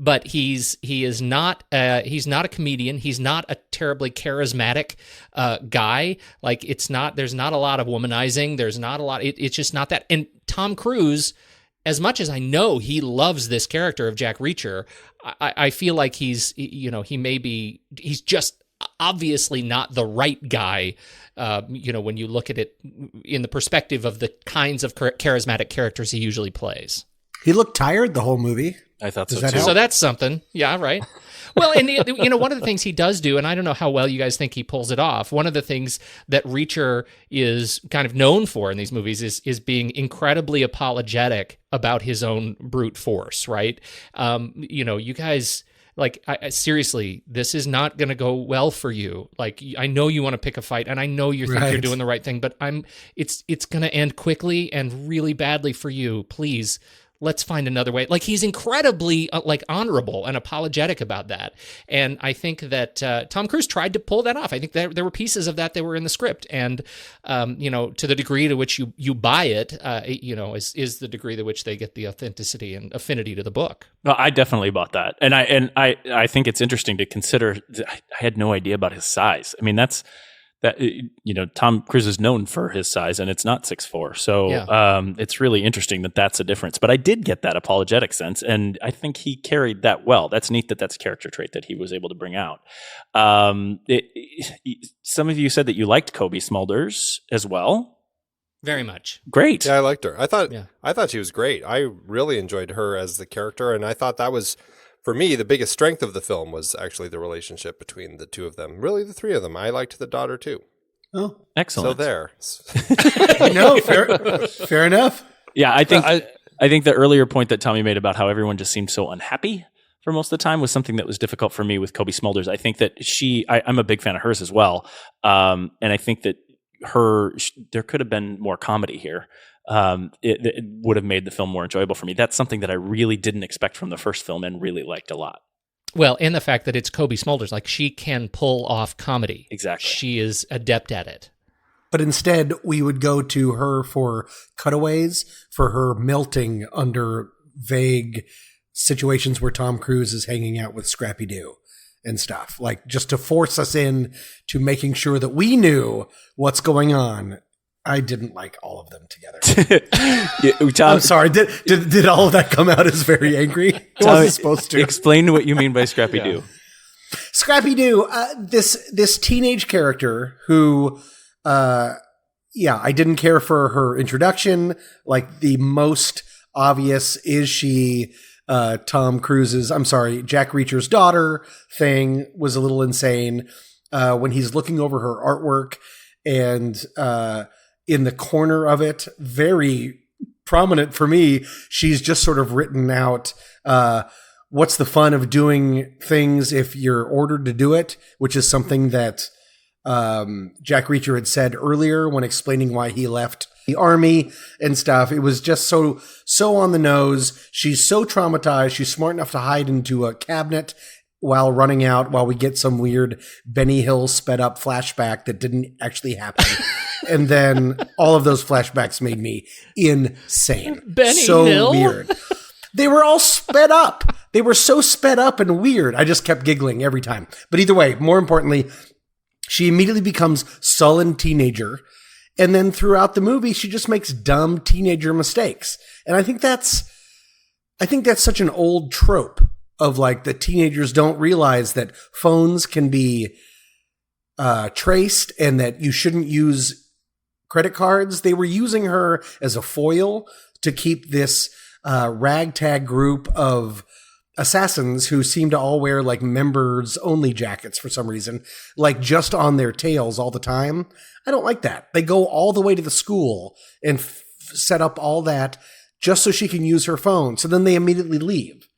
but he is not he's not a comedian. He's not a terribly charismatic guy. Like there's not a lot of womanizing. There's not a lot. It's just not that. And Tom Cruise, as much as I know he loves this character of Jack Reacher, I feel like he's just obviously not the right guy, when you look at it in the perspective of the kinds of charismatic characters he usually plays. He looked tired the whole movie. I thought so Does that too. help? So that's something. Yeah, right. Well, and one of the things he does do, and I don't know how well you guys think he pulls it off, one of the things that Reacher is kind of known for in these movies is being incredibly apologetic about his own brute force, right? You guys... Like, I seriously, this is not going to go well for you. Like, I know you want to pick a fight, and I know you think you're doing the right thing, but it's going to end quickly and really badly for you. Please, let's find another way. Like, he's incredibly honorable and apologetic about that. And I think that Tom Cruise tried to pull that off. I think there were pieces of that were in the script, and to the degree to which you buy it, is the degree to which they get the authenticity and affinity to the book. Well, I definitely bought that, and I think it's interesting to consider. I had no idea about his size. I mean, Tom Cruise is known for his size, and it's not 6'4". So it's really interesting that's a difference. But I did get that apologetic sense, and I think he carried that well. That's neat that's a character trait that he was able to bring out. Some of you said that you liked Kobe Smulders as well. Very much. Great. Yeah, I liked her. I thought she was great. I really enjoyed her as the character, and I thought that was, for me, the biggest strength of the film was actually the relationship between the two of them. Really, the three of them. I liked the daughter too. Oh, excellent. So there. No, fair enough. Yeah, I think the earlier point that Tommy made about how everyone just seemed so unhappy for most of the time was something that was difficult for me with Kobe Smulders. I think that I'm a big fan of hers as well, and I think that there could have been more comedy here. It would have made the film more enjoyable for me. That's something that I really didn't expect from the first film and really liked a lot. Well, and the fact that it's Kobe Smulders, like, she can pull off comedy. Exactly. She is adept at it. But instead, we would go to her for cutaways, for her melting under vague situations where Tom Cruise is hanging out with Scrappy Doo and stuff, like just to force us in to making sure that we knew what's going on. I didn't like all of them together. I'm sorry. Did all of that come out as very angry? It wasn't supposed to. Explain what you mean by Scrappy Doo. Scrappy Doo, this teenage character who, I didn't care for her introduction. Like, the most obvious is she Jack Reacher's daughter thing was a little insane. When he's looking over her artwork and in the corner of it, very prominent for me, she's just sort of written out, what's the fun of doing things if you're ordered to do it, which is something that Jack Reacher had said earlier when explaining why he left the army and stuff. It was just so on the nose. She's so traumatized. She's smart enough to hide into a cabinet while running out, while we get some weird Benny Hill sped up flashback that didn't actually happen. And then all of those flashbacks made me insane. Benny Hill? Weird. They were all sped up. They were so sped up and weird. I just kept giggling every time. But either way, more importantly, she immediately becomes sullen teenager. And then throughout the movie, she just makes dumb teenager mistakes. And I think that's such an old trope of, like, the teenagers don't realize that phones can be traced and that you shouldn't use credit cards. They were using her as a foil to keep this ragtag group of assassins who seem to all wear, like, members only jackets for some reason, like, just on their tails all the time. I don't like that. They go all the way to the school and set up all that just so she can use her phone. So then they immediately leave.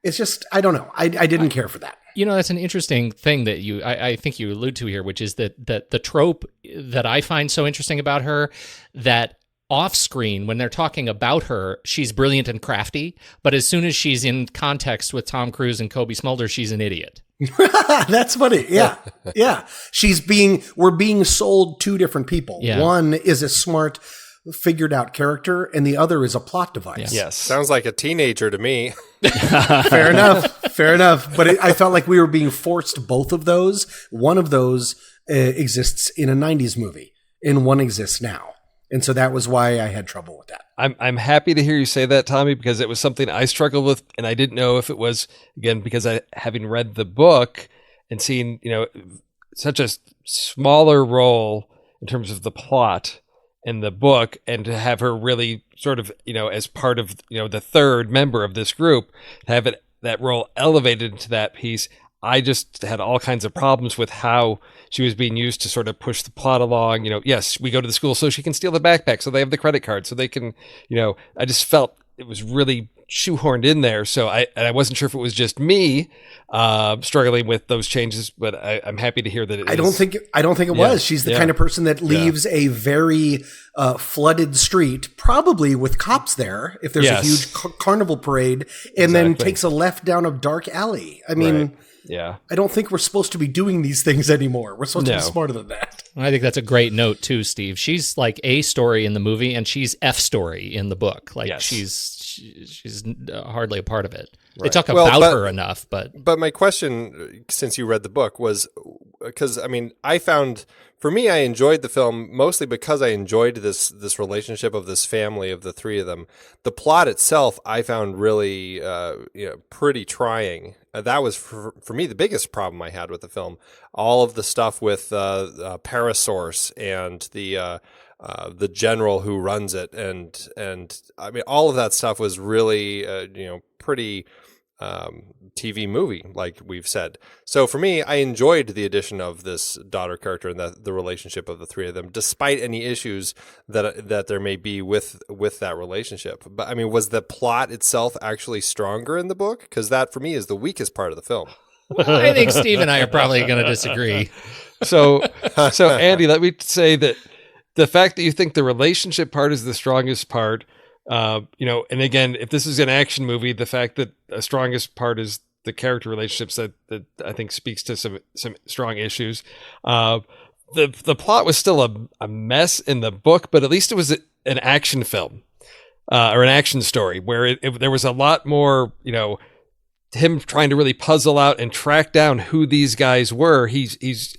It's just, I don't know. I didn't care for that. You know, that's an interesting thing that I think you allude to here, which is that the trope that I find so interesting about her, that off screen, when they're talking about her, she's brilliant and crafty, but as soon as she's in context with Tom Cruise and Kobe Smulders, she's an idiot. That's funny. Yeah. Yeah. We're being sold two different people. Yeah. One is a smart, figured out character, and the other is a plot device. Yes. Sounds like a teenager to me. Fair enough. But I felt like we were being forced both of those. One of those exists in a 90s movie, and one exists now. And so that was why I had trouble with that. I'm happy to hear you say that, Tommy, because it was something I struggled with, and I didn't know if it was, again, because having read the book and seen, such a smaller role in terms of the plot in the book, and to have her really sort of, as part of, the third member of this group, to have that role elevated into that piece. I just had all kinds of problems with how she was being used to sort of push the plot along. Yes, we go to the school so she can steal the backpack, so they have the credit card, so they can, I just felt it was really shoehorned in there. So I wasn't sure if it was just me struggling with those changes, but I'm happy to hear that it I don't think it was. She's the kind of person that leaves a very flooded street, probably with cops there, if there's a huge carnival parade, and then takes a left down a dark alley. I mean... Right. Yeah. I don't think we're supposed to be doing these things anymore. We're supposed to be smarter than that. I think that's a great note too, Steve. She's like A story in the movie, and she's F story in the book. Like she's hardly a part of it. Right. They talk about her enough, but my question, since you read the book, was because I enjoyed the film mostly because I enjoyed this relationship of this family of the three of them. The plot itself I found really pretty trying. That was for me the biggest problem I had with the film. All of the stuff with Parasource and the general who runs it, and I mean all of that stuff was really pretty TV movie, like we've said. So for me, I enjoyed the addition of this daughter character and the relationship of the three of them, despite any issues that there may be with that relationship. But I mean, was the plot itself actually stronger in the book? Because that for me is the weakest part of the film. I think Steve and I are probably going to disagree. So Andy, let me say that the fact that you think the relationship part is the strongest part, and again, if this is an action movie, the fact that the strongest part is the character relationships that I think speaks to some strong issues. The plot was still a mess in the book, but at least it was an action film or an action story where there was a lot more, him trying to really puzzle out and track down who these guys were. He's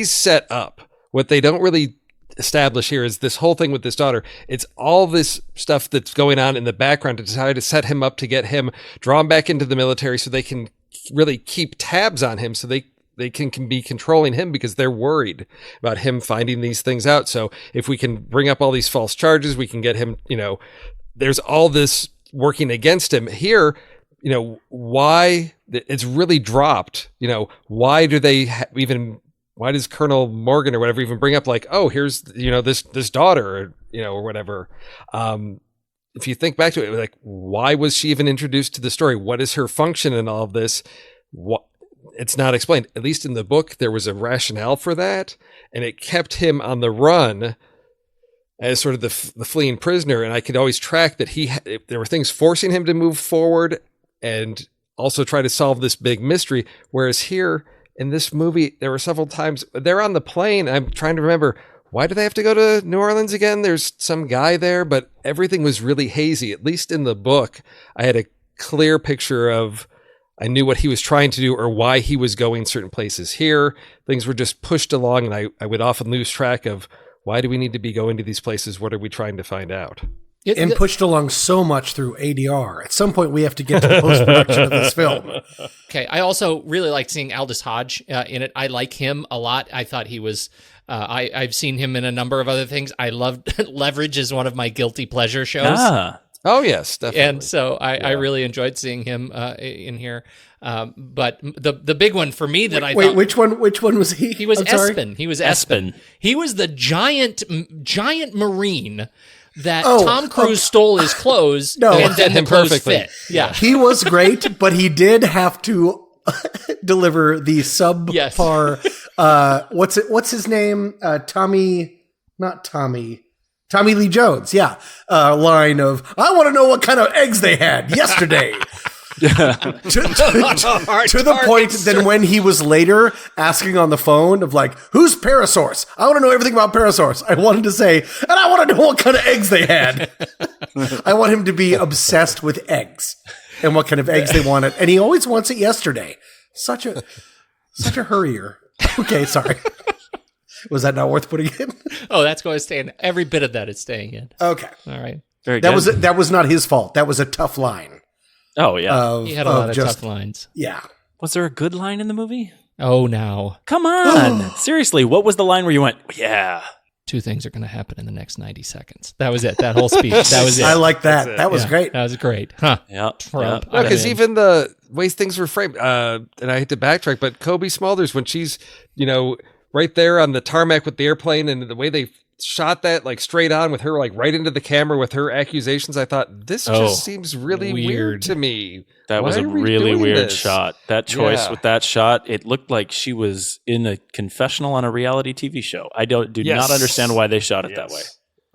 set up. What they don't really establish here is this whole thing with this daughter. It's all this stuff that's going on in the background to try to set him up to get him drawn back into the military so they can really keep tabs on him, so they can be controlling him because they're worried about him finding these things out. So if we can bring up all these false charges, we can get him, there's all this working against him here. Why it's really dropped, why do they why does Colonel Morgan or whatever even bring up like, oh, here's, this daughter, or whatever. If you think back to it, like, why was she even introduced to the story? What is her function in all of this? It's not explained. At least in the book, there was a rationale for that, and it kept him on the run as sort of the fleeing prisoner. And I could always track that there were things forcing him to move forward and also try to solve this big mystery. Whereas here, in this movie, there were several times they're on the plane. I'm trying to remember, why do they have to go to New Orleans again? There's some guy there, but everything was really hazy. At least in the book, I had a clear picture of, I knew what he was trying to do or why he was going certain places. Here, things were just pushed along, and I would often lose track of, why do we need to be going to these places? What are we trying to find out? And pushed along so much through ADR. At some point, we have to get to the post-production of this film. Okay, I also really liked seeing Aldous Hodge in it. I like him a lot. I thought he was... I've seen him in a number of other things. I loved Leverage is one of my guilty pleasure shows. Oh, yes, definitely. And so I really enjoyed seeing him in here. But the big one for me that I thought... Which one was he? He was Espen. He was Espen. He was the giant Marine that Tom Cruise stole his clothes and then the clothes fit. Yeah. He was great, but he did have to deliver the subpar, what's his name? Tommy Lee Jones. Yeah. Line of, I want to know what kind of eggs they had yesterday. to the point that when he was later asking on the phone of like, who's Parasaurus? I want to know everything about Parasaurus. I wanted to say, and I want to know what kind of eggs they had. I want him to be obsessed with eggs and what kind of eggs they wanted. And he always wants it yesterday. Such a hurrier. Okay, sorry. Was that not worth putting in? Oh, that's going to stay in. Every bit of that is staying in. Okay. All right. Very That good. was not his fault. That was a tough line. Oh, yeah. He had a lot of tough lines. Yeah. Was there a good line in the movie? Oh, now. Come on. Seriously, what was the line where you went, yeah? Two things are going to happen in the next 90 seconds. That was it. That whole speech. That was it. I like that. That was Yeah, great. That was great. Huh. Yeah. Trump. No, because even the ways things were framed, and I hate to backtrack, but Kobe Smulders, when she's, right there on the tarmac with the airplane and the way they shot that like straight on with her like right into the camera with her accusations, I thought this just seems really weird to me. That was Why a are we really doing weird this? shot. That choice Yeah. with that shot, it looked like she was in a confessional on a reality TV show. I do Yes. not understand why they shot it that way.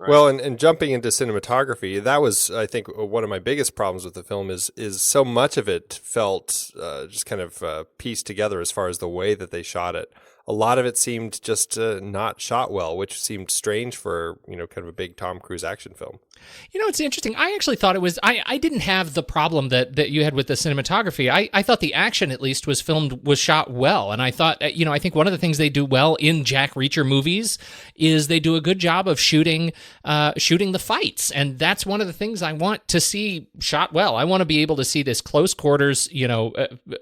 Well, and jumping into cinematography, that was, I think, one of my biggest problems with the film is so much of it felt just kind of pieced together as far as the way that they shot it. A lot of it seemed just not shot well, which seemed strange for, kind of a big Tom Cruise action film. It's interesting. I actually thought it was, I didn't have the problem that you had with the cinematography. I thought the action, at least, was shot well. And I thought, I think one of the things they do well in Jack Reacher movies is they do a good job of shooting the fights. And that's one of the things I want to see shot well. I want to be able to see this close quarters,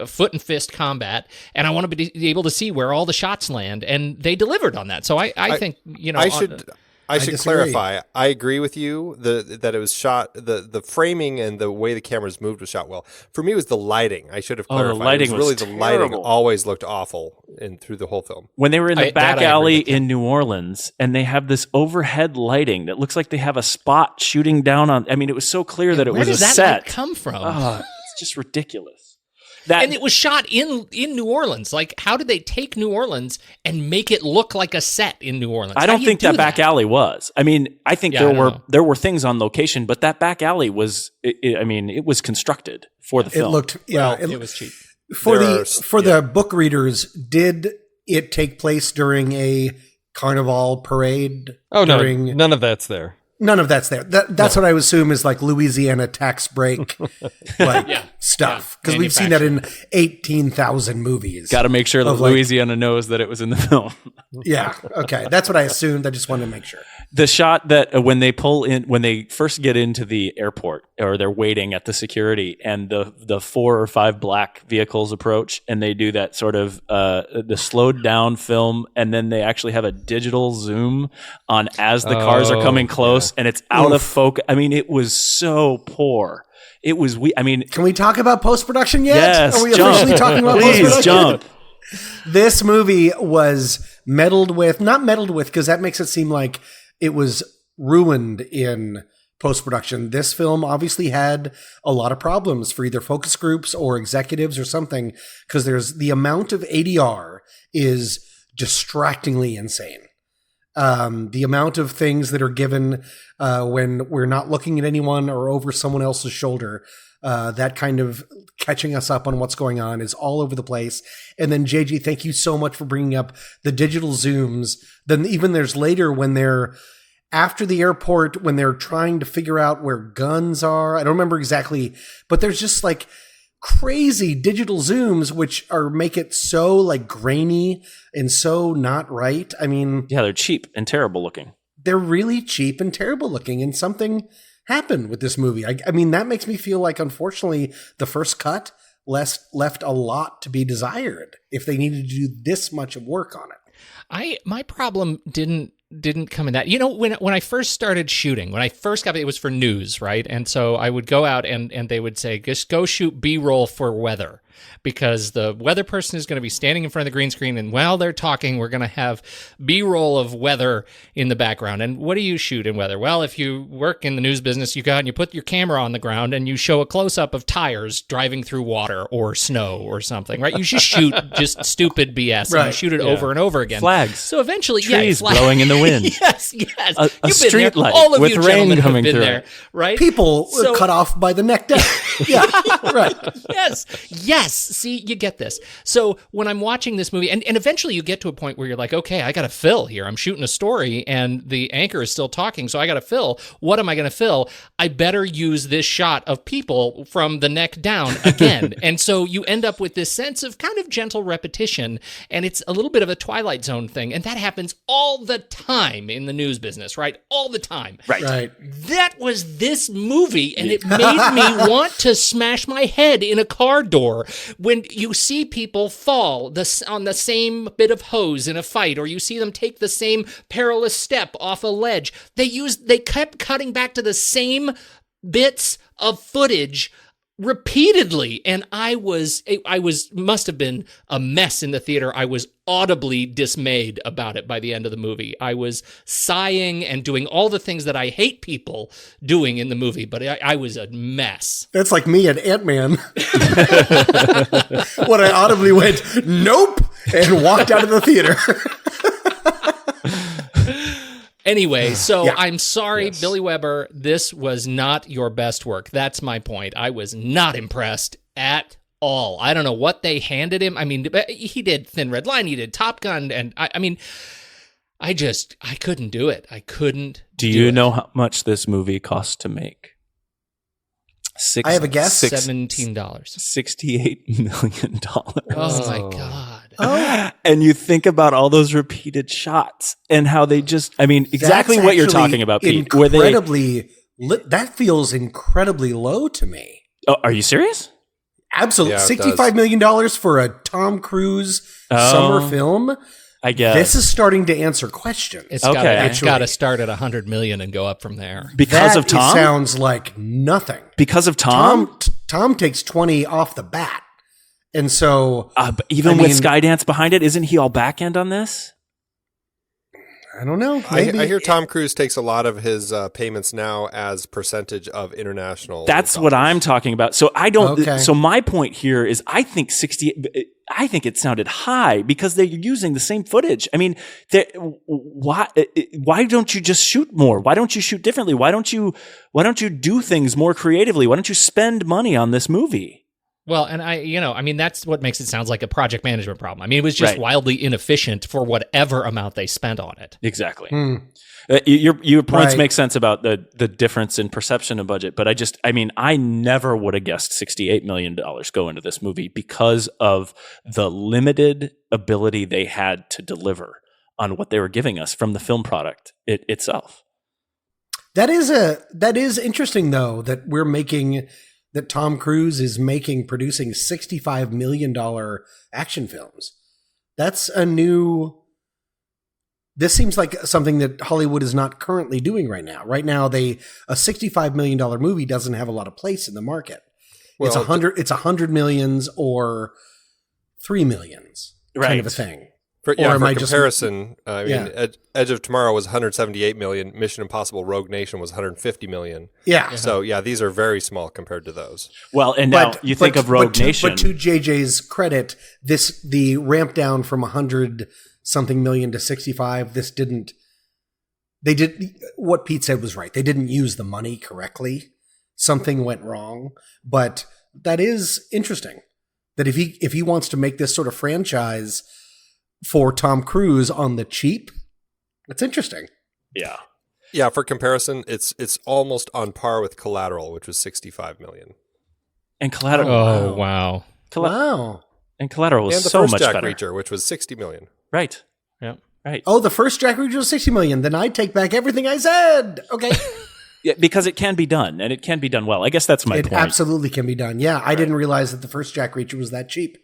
foot and fist combat. And I want to be able to see where all the shots land. And they delivered on that. So I think, I should disagree. clarify. I agree with you that it was shot. The framing and the way the cameras moved was shot well. For me, it was the lighting. I should have Oh, the clarified. lighting it was really was the lighting terrible. always looked awful through the whole film. When they were in the back that I agree alley with you. in New Orleans and they have this overhead lighting that looks like they have a spot shooting down on, it was so clear that it where was does a that set. light come from? It's just ridiculous. That, And it was shot in New Orleans. Like, how did they take New Orleans and make it look like a set in New Orleans? I How don't do you think do that back alley was. I think Yeah, I don't know. there were things on location, but that back alley was. It was constructed for the It film. looked, It was cheap. for There the book readers, did it take place during a carnival parade? Oh, no, during, none of that's there. none of that's there. That's what I would assume is like Louisiana tax break stuff, because we've seen that in 18,000 movies. Got to make sure that Of, like- Louisiana knows that it was in the film. Yeah, okay, that's what I assumed. I just wanted to make sure. The shot that when they first get into the airport or they're waiting at the security and the 4 or 5 black vehicles approach and they do that sort of the slowed down film and then they actually have a digital zoom on as the cars are coming close and it's out of focus. It was so poor. It was Can we talk about post-production yet? yes, Are we jump. officially talking about Please post-production? jump. This movie was not meddled with, because that makes it seem like it was ruined in post-production. This film obviously had a lot of problems for either focus groups or executives or something, because there's the amount of ADR is distractingly insane. The amount of things that are given when we're not looking at anyone or over someone else's shoulder, that kind of catching us up on what's going on is all over the place. And then JG, thank you so much for bringing up the digital zooms. Then even there's later when they're after the airport, when they're trying to figure out where guns are. I don't remember exactly, but there's just like crazy digital zooms which make it so like grainy and so not right. Yeah, they're cheap and terrible looking. They're really cheap and terrible looking, and something happened with this movie. That makes me feel like, unfortunately, the first cut left a lot to be desired if they needed to do this much of work on it. My problem didn't come in that. When I first started shooting, when I first got it was for news, right? And so I would go out and they would say, just go shoot B-roll for weather. because the weather person is going to be standing in front of the green screen, and while they're talking, we're going to have B-roll of weather in the background. And what do you shoot in weather? Well, if you work in the news business, you go out and you put your camera on the ground and you show a close-up of tires driving through water or snow or something, right? You just shoot just stupid BS and you shoot it over and over again. Flags. So eventually, trees blowing in the wind. yes. A You've been street there. light All of with you rain gentlemen coming have been through there, it. right? People cut off by the neck down. Yeah, right. Yes. See, you get this. So when I'm watching this movie, and eventually you get to a point where you're like, okay, I got to fill here. I'm shooting a story, and the anchor is still talking, so I got to fill. What am I going to fill? I better use this shot of people from the neck down again. And so you end up with this sense of kind of gentle repetition, and it's a little bit of a Twilight Zone thing, and that happens all the time in the news business, right? All the time. Right. That was this movie, and it made me want to smash my head in a car door when you see people fall on the same bit of hose in a fight, or you see them take the same perilous step off a ledge. They kept cutting back to the same bits of footage repeatedly, and I must have been a mess in the theater. I was audibly dismayed about it by the end of the movie. I was sighing and doing all the things that I hate people doing in the movie, but I was a mess. That's like me at Ant-Man. When I audibly went, nope, and walked out of the theater. Anyway, so I'm sorry, Billy Weber, this was not your best work. That's my point. I was not impressed at all. I don't know what they handed him. I mean, he did Thin Red Line, he did Top Gun, and I couldn't do it. I couldn't do you know how much this movie cost to make? I have a guess. $17. $68 million. Oh my God. Oh. And you think about all those repeated shots and how they just, exactly That's what you're actually talking about, Pete. That feels incredibly low to me. Oh, are you serious? Absolutely. Yeah, $65 million for a Tom Cruise summer film. I guess. This is starting to answer questions. It's Okay. got to start at 100 million and go up from there. Because of Tom? It sounds like nothing. Because of Tom? Tom takes 20 off the bat. And so, But even with Skydance behind it, isn't he all back end on this? I don't know. I Maybe hear Tom Cruise takes a lot of his payments now as percentage of international. That's dollars. what I'm talking about. So I don't. Okay. So my point here is, I think 60. I think it sounded high because they're using the same footage. I mean, why don't you just shoot more? Why don't you shoot differently? Why don't you do things more creatively? Why don't you spend money on this movie? Well, and that's what makes it sound like a project management problem. I mean, it was just wildly inefficient for whatever amount they spent on it. Exactly. Your points Right. make sense about the difference in perception of budget, but I never would have guessed $68 million go into this movie because of the limited ability they had to deliver on what they were giving us from the film product itself. That is interesting though, that Tom Cruise is producing $65 million action films. That's this seems like something that Hollywood is not currently doing right now. Right now, a $65 million movie doesn't have a lot of place in the market. It's 100 millions or 3 millions kind of a thing. For am I comparison, Edge of Tomorrow was 178 million. Mission Impossible: Rogue Nation was 150 million. Yeah. So these are very small compared to those. Well, and now you think of Rogue Nation. But to JJ's credit, the ramp down from 100 something million to 65, what Pete said was right. They didn't use the money correctly. Something went wrong. But that is interesting. That if he wants to make this sort of franchise for Tom Cruise on the cheap, that's interesting. Yeah. Yeah, for comparison, it's almost on par with Collateral, which was 65 million. And Collateral. Oh, wow. Wow. And Collateral was And the so first much Jack better. Reacher, which was 60 million. Right. Yeah. Right. Oh, the first Jack Reacher was 60 million. Then I take back everything I said. Okay. Yeah, because it can be done, and it can be done well. I guess that's my It point. absolutely can be done. Yeah, I didn't realize that the first Jack Reacher was that cheap.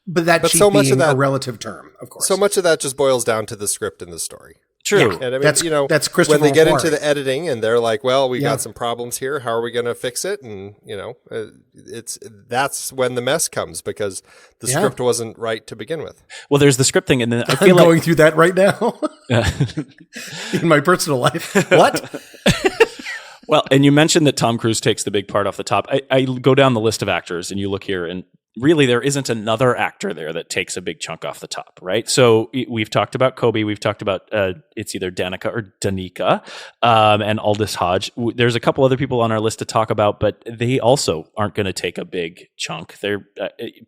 But cheap so much being of that- a relative term, of course. So much of that just boils down to the script and the story. True. Yeah. And I mean, That's- you know, that's Christopher when they get McQuarrie. into the editing and they're like, well, we Yeah. got some problems here. How are we going to fix it? And, you know, that's when the mess comes because the Yeah. script wasn't right to begin with. Well, there's the script thing, and then I I'm feel going like through that right now in my personal life. What? well, and you mentioned that Tom Cruise takes the big part off the top. I go down the list of actors, and you look here, and really there isn't another actor there that takes a big chunk off the top, right? So we've talked about Kobe, we've talked about it's either Danica or Danica, and Aldous Hodge. There's a couple other people on our list to talk about, but they also aren't going to take a big chunk. They're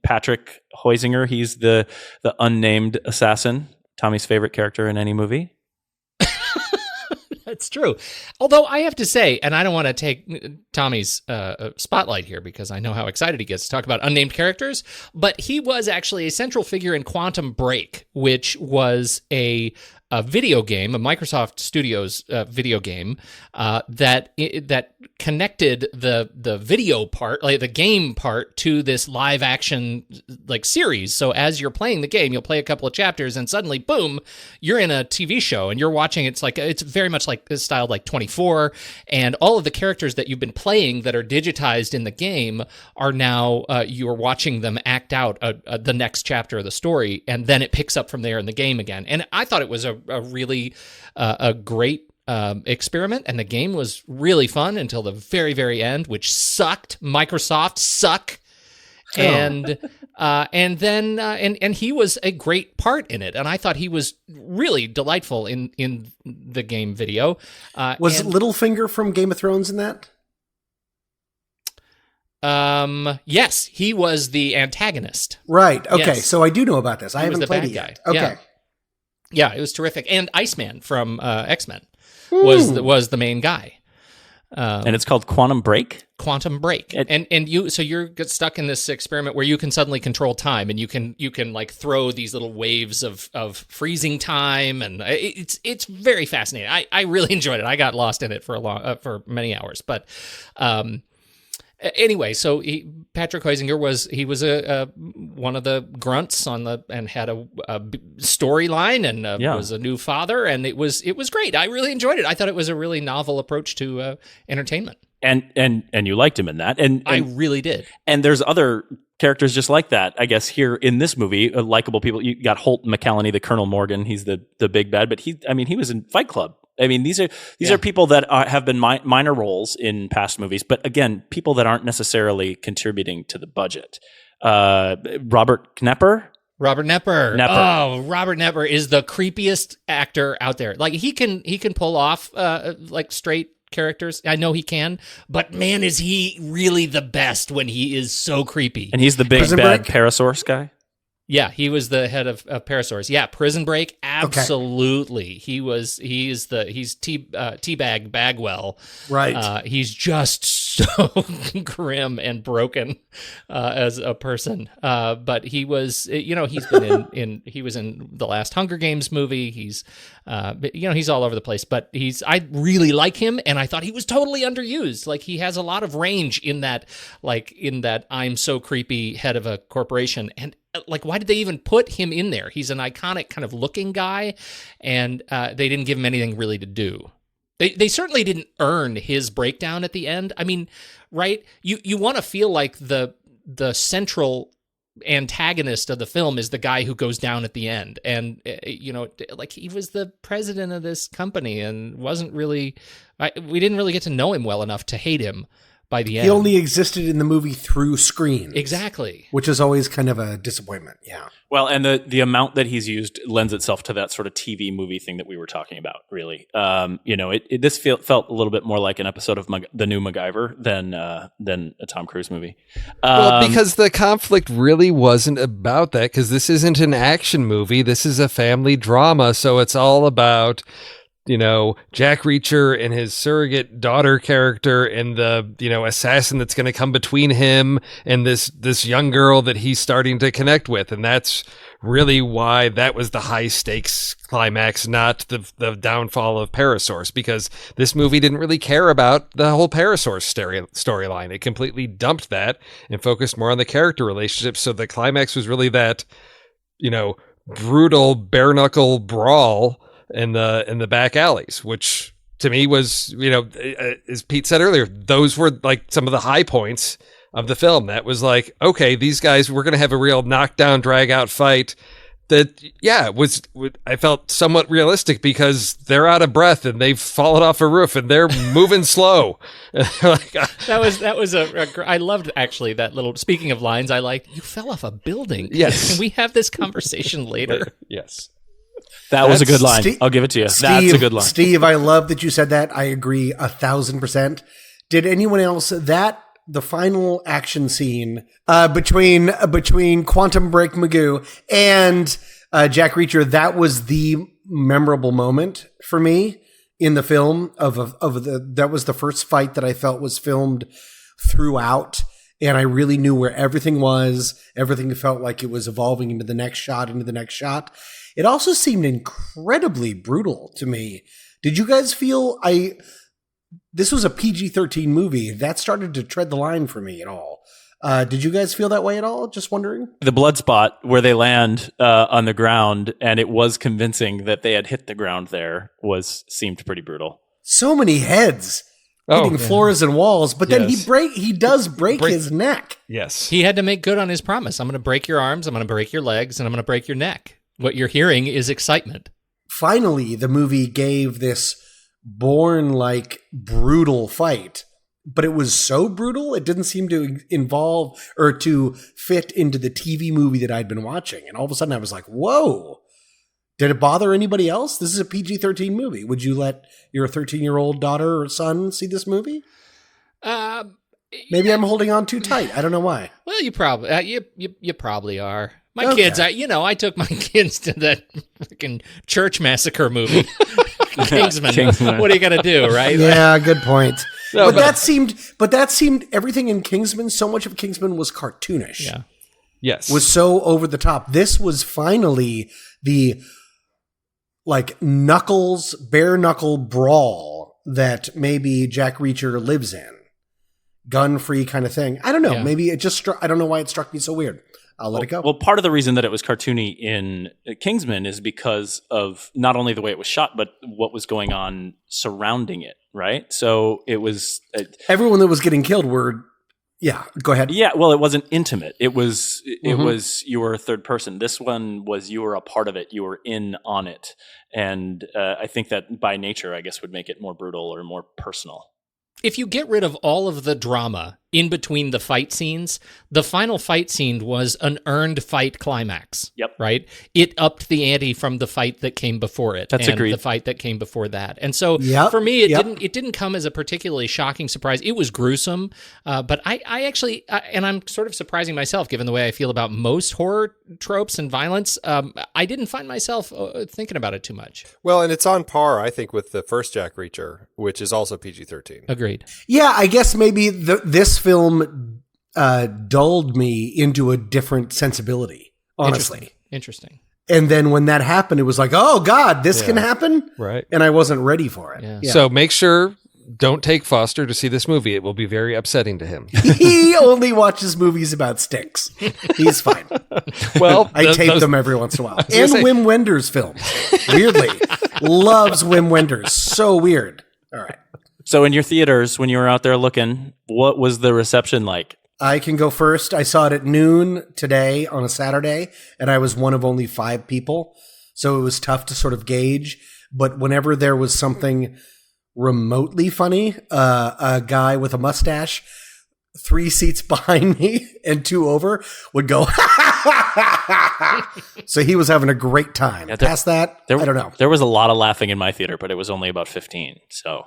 Patrick Huisinger, he's the unnamed assassin, Tommy's favorite character in any movie. That's true. Although I have to say, and I don't want to take Tommy's spotlight here because I know how excited he gets to talk about unnamed characters, but he was actually a central figure in Quantum Break, which was a video game, a Microsoft Studios video game that connected the video part, like the game part, to this live action like series. So as you're playing the game, you'll play a couple of chapters, and suddenly, boom, you're in a TV show, and you're watching. It's very much like styled like 24, and all of the characters that you've been playing that are digitized in the game are now you're watching them act out the next chapter of the story, and then it picks up from there in the game again. And I thought it was a really a great experiment, and the game was really fun until the very, very end, which sucked. Microsoft suck. And then he was a great part in it, and I thought he was really delightful in the game video. Was Littlefinger from Game of Thrones in that? Yes, he was the antagonist. Right. Okay. Yes. So I do know about this. I He was haven't the played bad it yet. guy. Okay. Yeah, it was terrific. And Iceman from X-Men was the main guy. And it's called Quantum Break. Quantum Break, and you're get stuck in this experiment where you can suddenly control time, and you can like throw these little waves of freezing time, and it's very fascinating. I really enjoyed it. I got lost in it for many hours, but anyway, so Patrick Huisinger was one of the grunts and had a storyline and was a new father, and it was great. I really enjoyed it. I thought it was a really novel approach to entertainment. And you liked him in that, and I really did. And there's other characters just like that, I guess, here in this movie, likable people. You got Holt McCallany, the Colonel Morgan. He's the big bad, but he was in Fight Club. I mean, these are people that have been minor roles in past movies, but again, people that aren't necessarily contributing to the budget. Robert Knepper. Oh, Robert Knepper is the creepiest actor out there. Like he can pull off like straight characters. I know he can, but man, is he really the best when he is so creepy. And he's the big bad Parasaurus guy. Yeah, he was the head of Parasaurus. Yeah, Prison Break, absolutely. Okay. He's Teabag Bagwell. Right. He's just so grim and broken as a person. But he was, he's been he was in the last Hunger Games movie. He's, he's all over the place. But I really like him, and I thought he was totally underused. Like he has a lot of range in that I'm so creepy head of a corporation. And like, why did they even put him in there? He's an iconic kind of looking guy, and they didn't give him anything really to do. They certainly didn't earn his breakdown at the end. I mean, right? You want to feel like the central antagonist of the film is the guy who goes down at the end, and like he was the president of this company and wasn't really. We didn't really get to know him well enough to hate him. By the end. He only existed in the movie through screens. Exactly. Which is always kind of a disappointment. Yeah. Well, and the amount that he's used lends itself to that sort of TV movie thing that we were talking about, really. This felt a little bit more like an episode of the new MacGyver than a Tom Cruise movie. Well, because the conflict really wasn't about that, because this isn't an action movie. This is a family drama. So it's all about Jack Reacher and his surrogate daughter character and the, assassin that's going to come between him and this young girl that he's starting to connect with. And that's really why that was the high stakes climax, not the downfall of Parasaurus, because this movie didn't really care about the whole Parasaurus storyline. It completely dumped that and focused more on the character relationships. So the climax was really that, brutal bare knuckle brawl in the back alleys, which to me was, as Pete said earlier, those were like some of the high points of the film. That was like, okay, these guys, we're going to have a real knockdown, drag out fight that, I felt somewhat realistic because they're out of breath and they've fallen off a roof and they're moving slow. That was I loved actually that little, speaking of lines, I liked, you fell off a building. Yes. Can we have this conversation later? Yes. That was a good line. Steve- I'll give it to you. Steve, That's a good line. Steve, I love that you said that. I agree 1,000%. Did anyone else the final action scene between Quantum Break Magoo and Jack Reacher, that was the memorable moment for me in the film that was the first fight that I felt was filmed throughout, and I really knew where everything was. Everything felt like it was evolving into the next shot. It also seemed incredibly brutal to me. Did you guys feel this was a PG-13 movie that started to tread the line for me at all? Did you guys feel that way at all? Just wondering. The blood spot where they land on the ground, and it was convincing that they had hit the ground there, seemed pretty brutal. So many heads hitting floors and walls, but then he does break his neck. Yes. He had to make good on his promise. I'm going to break your arms, I'm going to break your legs, and I'm going to break your neck. What you're hearing is excitement. Finally, the movie gave this Bourne-like brutal fight, but it was so brutal it didn't seem to involve or to fit into the TV movie that I'd been watching. And all of a sudden I was like, whoa, did it bother anybody else? This is a PG-13 movie. Would you let your 13-year-old daughter or son see this movie? Maybe I'm holding on too tight. I don't know why. Well, you probably you probably are. My kids, I took my kids to that freaking church massacre movie. Kingsman. What are you gonna do, right? Yeah, good point. No, but that seemed everything in Kingsman. So much of Kingsman was cartoonish. Yeah. Yes. Was so over the top. This was finally the bare knuckle brawl that maybe Jack Reacher lives in. Gun free kind of thing. I don't know. Yeah. Maybe it just I don't know why it struck me so weird. I'll let it go. Well, part of the reason that it was cartoony in Kingsman is because of not only the way it was shot, but what was going on surrounding it, right? So it was... everyone that was getting killed were... Yeah, go ahead. Yeah, well, it wasn't intimate. It was you were a third person. This one was you were a part of it. You were in on it. And I think that by nature, I guess, would make it more brutal or more personal. If you get rid of all of the drama in between the fight scenes, the final fight scene was an earned fight climax. Yep. Right? It upped the ante from the fight that came before it. That's and agreed. The fight that came before that. And so for me, it didn't come as a particularly shocking surprise. It was gruesome, but I actually, and I'm sort of surprising myself given the way I feel about most horror tropes and violence, I didn't find myself thinking about it too much. Well, and it's on par, I think, with the first Jack Reacher, which is also PG-13. Agreed. Yeah, I guess maybe this film dulled me into a different sensibility, honestly. Interesting. And then when that happened, it was like, oh, God, this can happen? Right. And I wasn't ready for it. Yeah. Yeah. So make sure, don't take Foster to see this movie. It will be very upsetting to him. He only watches movies about sticks. He's fine. Well, I tape them every once in a while. And Wim Wenders films. Weirdly. Loves Wim Wenders. So weird. All right. So in your theaters, when you were out there looking, what was the reception like? I can go first. I saw it at noon today on a Saturday, and I was one of only 5 people. So it was tough to sort of gauge. But whenever there was something remotely funny, a guy with a mustache 3 seats behind me and 2 over would go, so he was having a great time. Past that, I don't know. There was a lot of laughing in my theater, but it was only about 15. So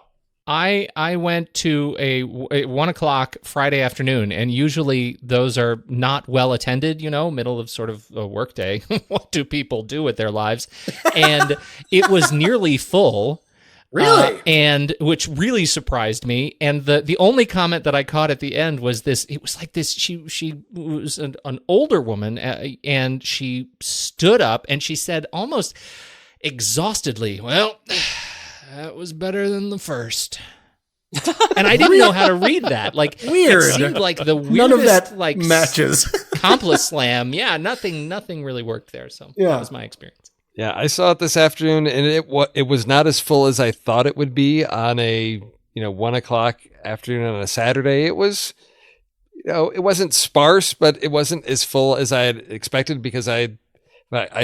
I went to a 1 o'clock Friday afternoon, and usually those are not well attended, middle of sort of a work day. What do people do with their lives? And it was nearly full. Really? And which really surprised me. And the only comment that I caught at the end was this. It was like this. She was an older woman, and she stood up and she said almost exhaustedly, "Well, that was better than the first." And I didn't know how to read that. Like, weird. It seemed like the weirdest, none of that like matches. Accomplice slam. Yeah, nothing really worked there. So that was my experience. Yeah, I saw it this afternoon, and it was not as full as I thought it would be on a 1:00 afternoon on a Saturday. It was, it wasn't sparse, but it wasn't as full as I had expected because I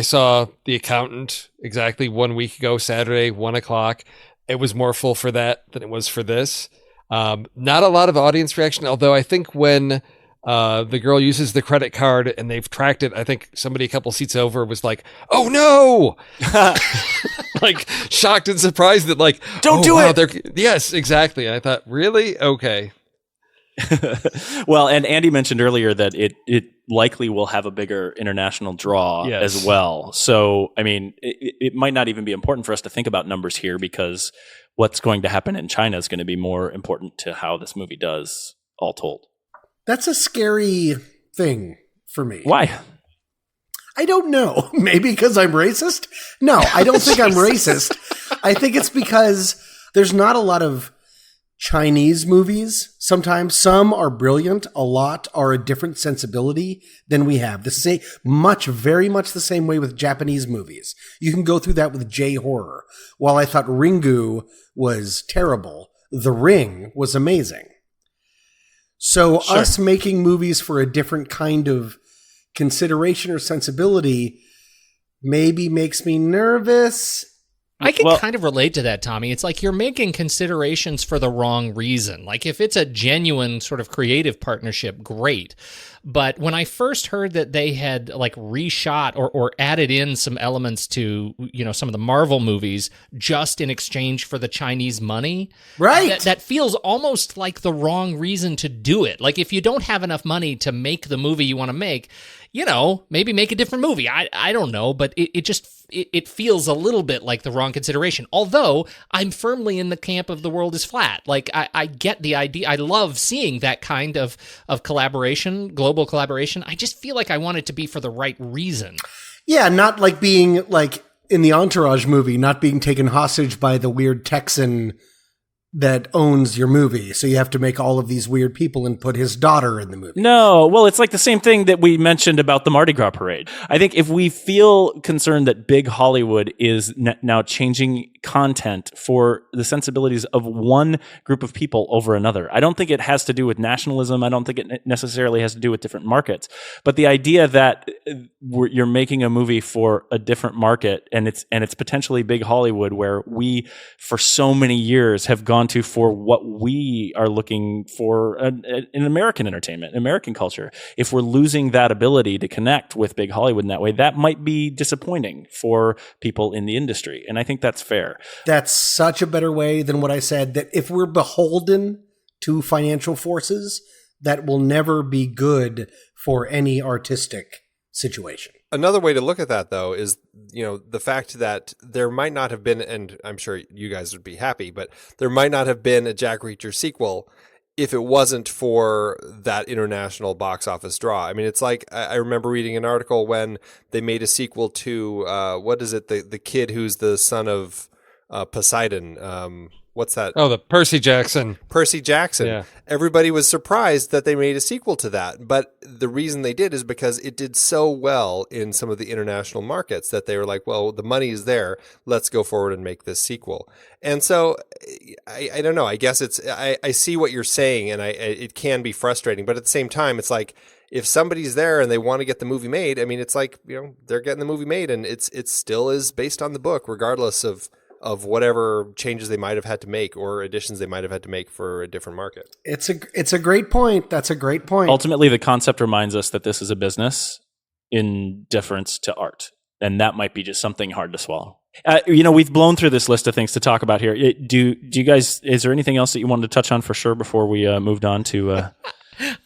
saw The Accountant exactly 1 week ago, Saturday, 1:00. It was more full for that than it was for this. Not a lot of audience reaction, although I think when the girl uses the credit card and they've tracked it, I think somebody a couple seats over was like, "Oh no!" Like shocked and surprised that like, Don't do it. Yes, exactly. And I thought, really? Okay. Well, and Andy mentioned earlier that it likely will have a bigger international draw as well. So, I mean, it might not even be important for us to think about numbers here because what's going to happen in China is going to be more important to how this movie does, all told. That's a scary thing for me. Why? I don't know. Maybe because I'm racist? No, I don't think I'm racist. I think it's because there's not a lot of Chinese movies. Sometimes some are brilliant. A lot are a different sensibility than we have. This is very much the same way with Japanese movies. You can go through that with J-horror. While I thought Ringu was terrible, The Ring was amazing. So us making movies for a different kind of consideration or sensibility maybe makes me nervous. I can kind of relate to that, Tommy. It's like you're making considerations for the wrong reason. Like if it's a genuine sort of creative partnership, great. But when I first heard that they had like reshot or added in some elements to, some of the Marvel movies just in exchange for the Chinese money, right? That feels almost like the wrong reason to do it. Like if you don't have enough money to make the movie you want to make, maybe make a different movie. I don't know, but it feels a little bit like the wrong consideration. Although I'm firmly in the camp of the world is flat. Like I get the idea. I love seeing that kind of collaboration, global collaboration. I just feel like I want it to be for the right reason. Yeah, not like being like in the Entourage movie, not being taken hostage by the weird Texan that owns your movie. So you have to make all of these weird people and put his daughter in the movie. No, well, it's like the same thing that we mentioned about the Mardi Gras parade. I think if we feel concerned that big Hollywood is now changing content for the sensibilities of one group of people over another, I don't think it has to do with nationalism. I don't think it necessarily has to do with different markets. But the idea that you're making a movie for a different market and it's potentially big Hollywood, where we for so many years have gone to for what we are looking for in American entertainment, American culture. If we're losing that ability to connect with big Hollywood in that way, that might be disappointing for people in the industry. And I think that's fair. That's such a better way than what I said, that if we're beholden to financial forces, that will never be good for any artistic situation. Another way to look at that, though, is, the fact that there might not have been, and I'm sure you guys would be happy, but there might not have been a Jack Reacher sequel if it wasn't for that international box office draw. I mean, it's like, I remember reading an article when they made a sequel to, the kid who's the son of Poseidon. What's that? Oh, the Percy Jackson. Percy Jackson. Yeah. Everybody was surprised that they made a sequel to that. But the reason they did is because it did so well in some of the international markets that they were like, well, the money is there. Let's go forward and make this sequel. And so I don't know. I guess I see what you're saying, and it can be frustrating. But at the same time, it's like, if somebody's there and they want to get the movie made, I mean, it's like, they're getting the movie made, and it still is based on the book, regardless of whatever changes they might have had to make or additions they might have had to make for a different market. It's a great point. That's a great point. Ultimately, the concept reminds us that this is a business in deference to art. And that might be just something hard to swallow. We've blown through this list of things to talk about here. Do you guys, is there anything else that you wanted to touch on for sure before we moved on to...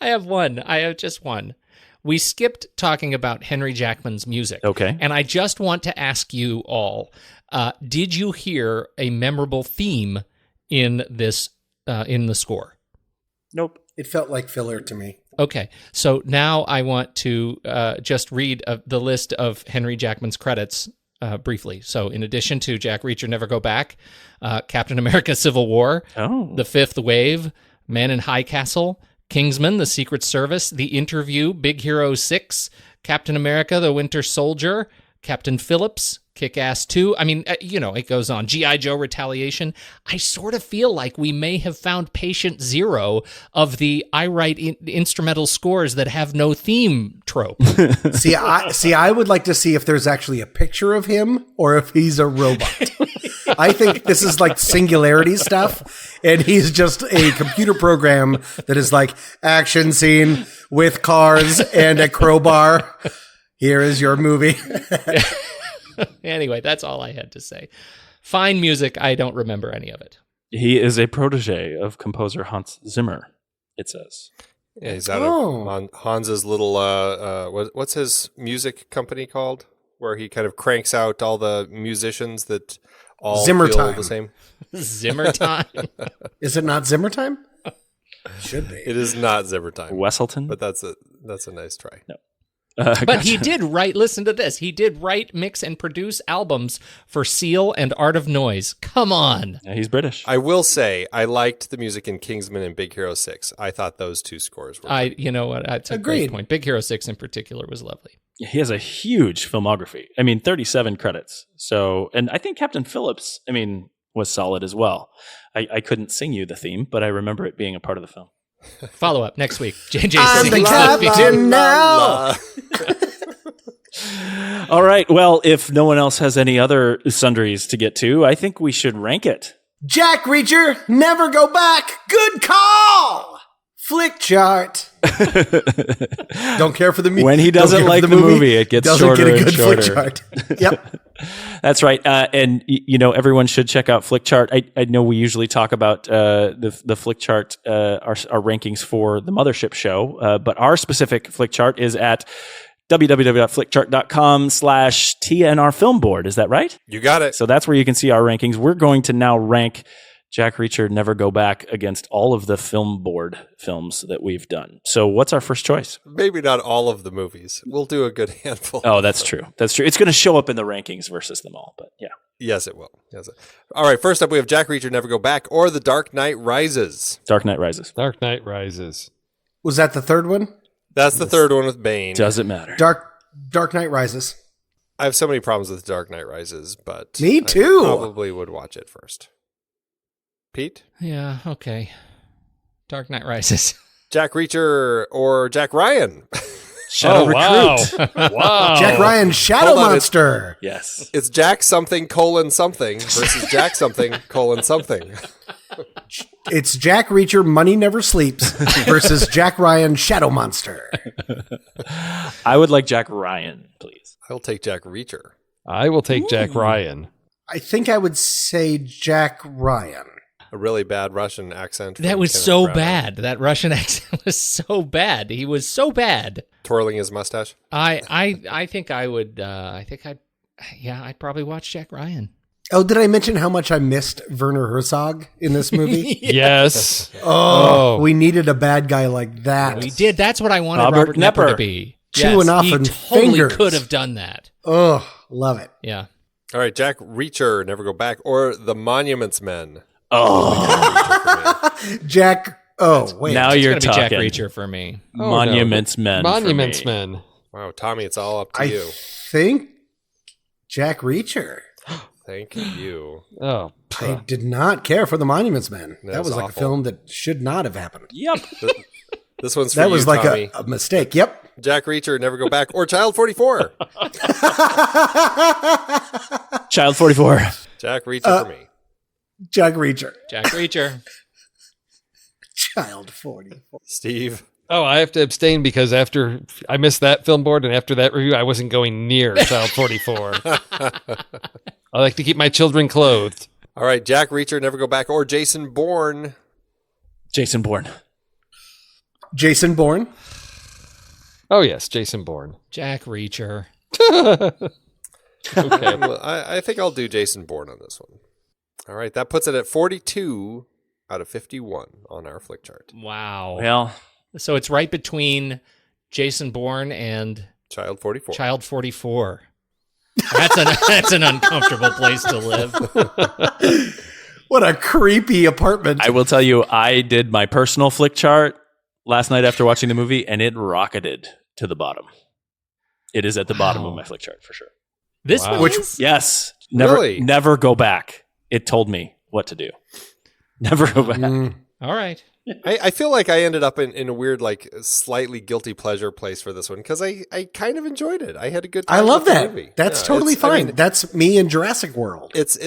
I have just one. We skipped talking about Henry Jackman's music. Okay. And I just want to ask you all, did you hear a memorable theme in this in the score? Nope. It felt like filler to me. Okay. So now I want to just read the list of Henry Jackman's credits briefly. So in addition to Jack Reacher, Never Go Back, Captain America Civil War, The Fifth Wave, Man in High Castle, Kingsman, The Secret Service, The Interview, Big Hero 6, Captain America, The Winter Soldier, Captain Phillips, Kick-Ass 2. I mean, it goes on. G.I. Joe Retaliation. I sort of feel like we may have found patient zero of the I write instrumental scores that have no theme trope. I would like to see if there's actually a picture of him or if he's a robot. I think this is like Singularity stuff, and he's just a computer program that is like action scene with cars and a crowbar. Here is your movie. Anyway, that's all I had to say. Fine music. I don't remember any of it. He is a protege of composer Hans Zimmer, it says. Yeah, he's out of Hans's little, what's his music company called? Where he kind of cranks out all the musicians that all Zimmer feel time. the same. Zimmer time. Is it not Zimmer time? Should be. It is not Zimmer time. Wesselton? But that's a nice try. No. But he did write, listen to this, he did write, mix, and produce albums for Seal and Art of Noise. Come on. Yeah, he's British. I will say, I liked the music in Kingsman and Big Hero 6. I thought those two scores were You know what? That's a great point. Big Hero 6 in particular was lovely. He has a huge filmography. I mean, 37 credits. So, and I think Captain Phillips, was solid as well. I couldn't sing you the theme, but I remember it being a part of the film. Follow up next week. JJ I'm the sings captain now. All right. Well, if no one else has any other sundries to get to, I think we should rank it. Jack Reacher, never go back. Good call. Flick chart. Don't care for the movie. When he doesn't like the movie, it gets shorter get a and good shorter. flick chart. Yep. That's right. And, everyone should check out Flick Chart. I know we usually talk about the Flick Chart, our rankings for the Mothership show, but our specific Flick Chart is at www.flickchart.com/TNR Film Board. Is that right? You got it. So that's where you can see our rankings. We're going to now rank Jack Reacher Never Go Back against all of the Film Board films that we've done. So what's our first choice? Maybe not all of the movies. We'll do a good handful. Oh, that's true. That's true. It's going to show up in the rankings versus them all, but yeah. Yes, it will. All right, first up, we have Jack Reacher Never Go Back or The Dark Knight Rises. Dark Knight Rises. Dark Knight Rises. Was that the third one? That's the third one with Bane. Doesn't matter. Dark Knight Rises. I have so many problems with Dark Knight Rises, but Me too. I probably would watch it first. Pete? Yeah, okay. Dark Knight Rises. Jack Reacher or Jack Ryan? Shadow Recruit. Wow. Jack Ryan, Shadow Hold on, Monster. Yes. It's Jack something : something versus Jack something : something. It's Jack Reacher, Money Never Sleeps versus Jack Ryan, Shadow Monster. I would like Jack Ryan, please. I'll take Jack Reacher. I will take Jack Ryan. I think I would say Jack Ryan. A really bad Russian accent. That from was Kenneth so Branagh. That Russian accent was so bad. He was so bad. Twirling his mustache. I think I would. I'd probably watch Jack Ryan. Oh, did I mention how much I missed Werner Herzog in this movie? Yes. We needed a bad guy like that. We did. That's what I wanted Robert Robert Knepper to Knepper. be. Chewing off he on totally fingers. could have done that. Oh, love it. Yeah. All right, Jack Reacher, Never Go Back, or The Monuments Men. Oh, Jack. Oh, wait. now It's you're gonna be Jack talking. Reacher for me. Monuments Men. Monuments for me. Men. Wow, Tommy, it's all up to I you. think Jack Reacher. Thank you. Oh. I did not care for the Monuments Men. That That was was like awful. a film that should not have happened. Yep. This one's for That you, was like Tommy. a mistake. Yep. Jack Reacher, Never Go Back, or Child 44. Child 44. Jack Reacher for me. Jack Reacher. Jack Reacher. Child 44. Steve. Oh, I have to abstain because after I missed that film board and after that review, I wasn't going near Child 44. I like to keep my children clothed. All right, Jack Reacher, Never Go Back, or Jason Bourne. Jason Bourne. Jason Bourne. Oh, yes, Jason Bourne. Jack Reacher. Okay. I think I'll do Jason Bourne on this one. All right, that puts it at 42 out of 51 on our flick chart. Wow. Well, So it's right between Jason Bourne and Child 44. Child 44. That's an uncomfortable place to live. What a creepy apartment. I will tell you, I did my personal flick chart last night after watching the movie, and it rocketed to the bottom. It is at the bottom of my flick chart for sure. This one Which- is? Yes. Really? Never go back. It told me what to do. Never go back. All right. I feel like I ended up in a weird, like, slightly guilty pleasure place for this one because I kind of enjoyed it. I had a good time. I love with the that. movie. That's Yeah, totally it's- I fine. mean, That's me in Jurassic World. it's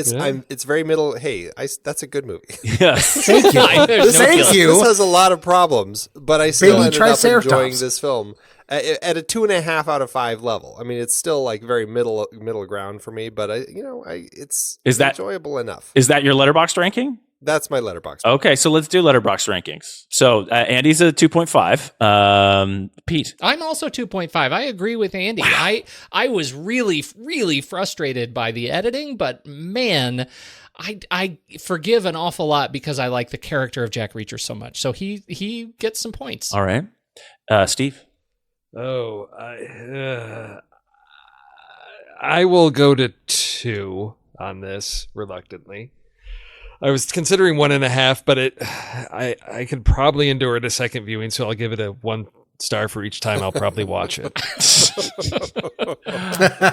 very middle. Hey, that's a good movie. Yes. Thank you. There's no Thank guilt. you. This has a lot of problems, but I still Baby ended up Triceratops. enjoying this film at a 2.5 out of 5 level. I mean, it's still like very middle ground for me, but it's enjoyable enough. Is that your Letterboxd ranking? That's my letterbox. Okay, so let's do Letterboxd rankings. So Andy's a 2.5. Pete. I'm also 2.5. I agree with Andy. I was really, really frustrated by the editing, but man, I forgive an awful lot because I like the character of Jack Reacher so much. So he gets some points. All right. Steve. Oh, I will go to 2 on this reluctantly. I was considering 1.5, but I could probably endure it a second viewing, so I'll give it a 1 star for each time I'll probably watch it.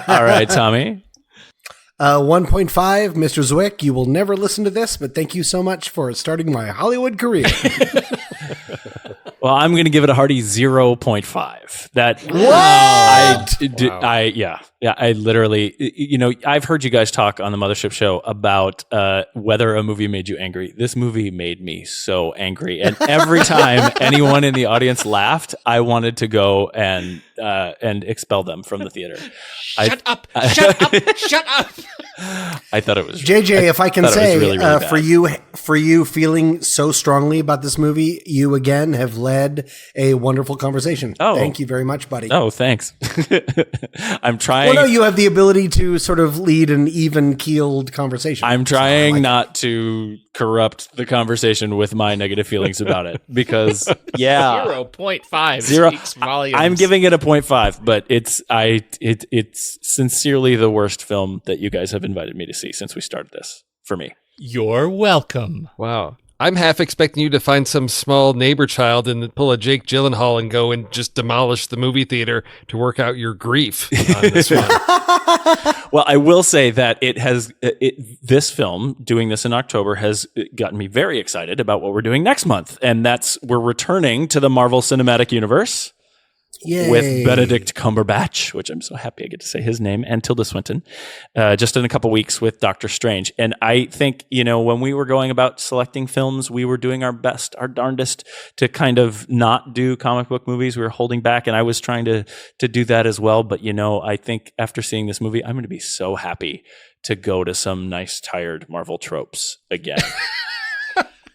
All right, Tommy. 1.5, Mr. Zwick, you will never listen to this, but thank you so much for starting my Hollywood career. Well, I'm going to give it a hearty 0.5. That I literally, I've heard you guys talk on the Mothership Show about whether a movie made you angry. This movie made me so angry, and every time anyone in the audience laughed, I wanted to go and expel them from the theater. Shut up! Shut up! Shut up! I thought it was JJ, if I can thought it was say, really, really bad. for you feeling so strongly about this movie, you again have led a wonderful conversation. Oh. Thank you very much, buddy. Oh, thanks. I'm trying. Well, no, you have the ability to sort of lead an even-keeled conversation. I'm trying not to corrupt the conversation with my negative feelings about it because, 0.5 Zero. speaks volumes. I'm giving it a 0.5, but it's sincerely the worst film that you guys have invited me to see since we started this for me. You're welcome. Wow. I'm half expecting you to find some small neighbor child and pull a Jake Gyllenhaal and go and just demolish the movie theater to work out your grief on this one. Well, I will say that this film, doing this in October, has gotten me very excited about what we're doing next month. And we're returning to the Marvel Cinematic Universe. Yay. With Benedict Cumberbatch, which I'm so happy I get to say his name, and Tilda Swinton, just in a couple weeks with Doctor Strange. And I think, when we were going about selecting films, we were doing our best, our darndest to kind of not do comic book movies. We were holding back, and I was trying to do that as well. But, I think after seeing this movie, I'm going to be so happy to go to some nice, tired Marvel tropes again.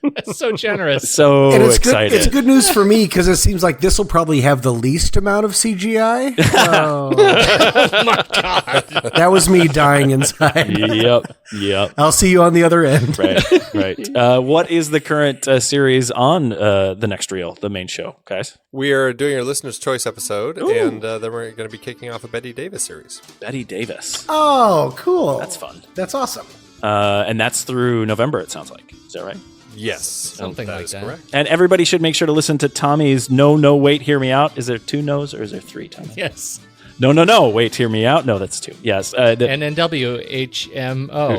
That's so generous. So And it's excited. Good, it's good news for me because it seems like this will probably have the least amount of CGI. Oh my God. That was me dying inside. Yep. I'll see you on the other end. Right. What is the current series on The Next Reel, the main show, guys? We are doing our listener's choice episode, and then we're going to be kicking off a Betty Davis series. Betty Davis. Oh, cool. That's fun. That's awesome. And that's through November, it sounds like. Is that right? Yes. Something that like is that. correct. And everybody should make sure to listen to Tommy's No, Wait, Hear Me Out. Is there 2 no's or is there 3, Tommy? Yes. No, wait, hear me out. No, that's 2. Yes. NNWHMO.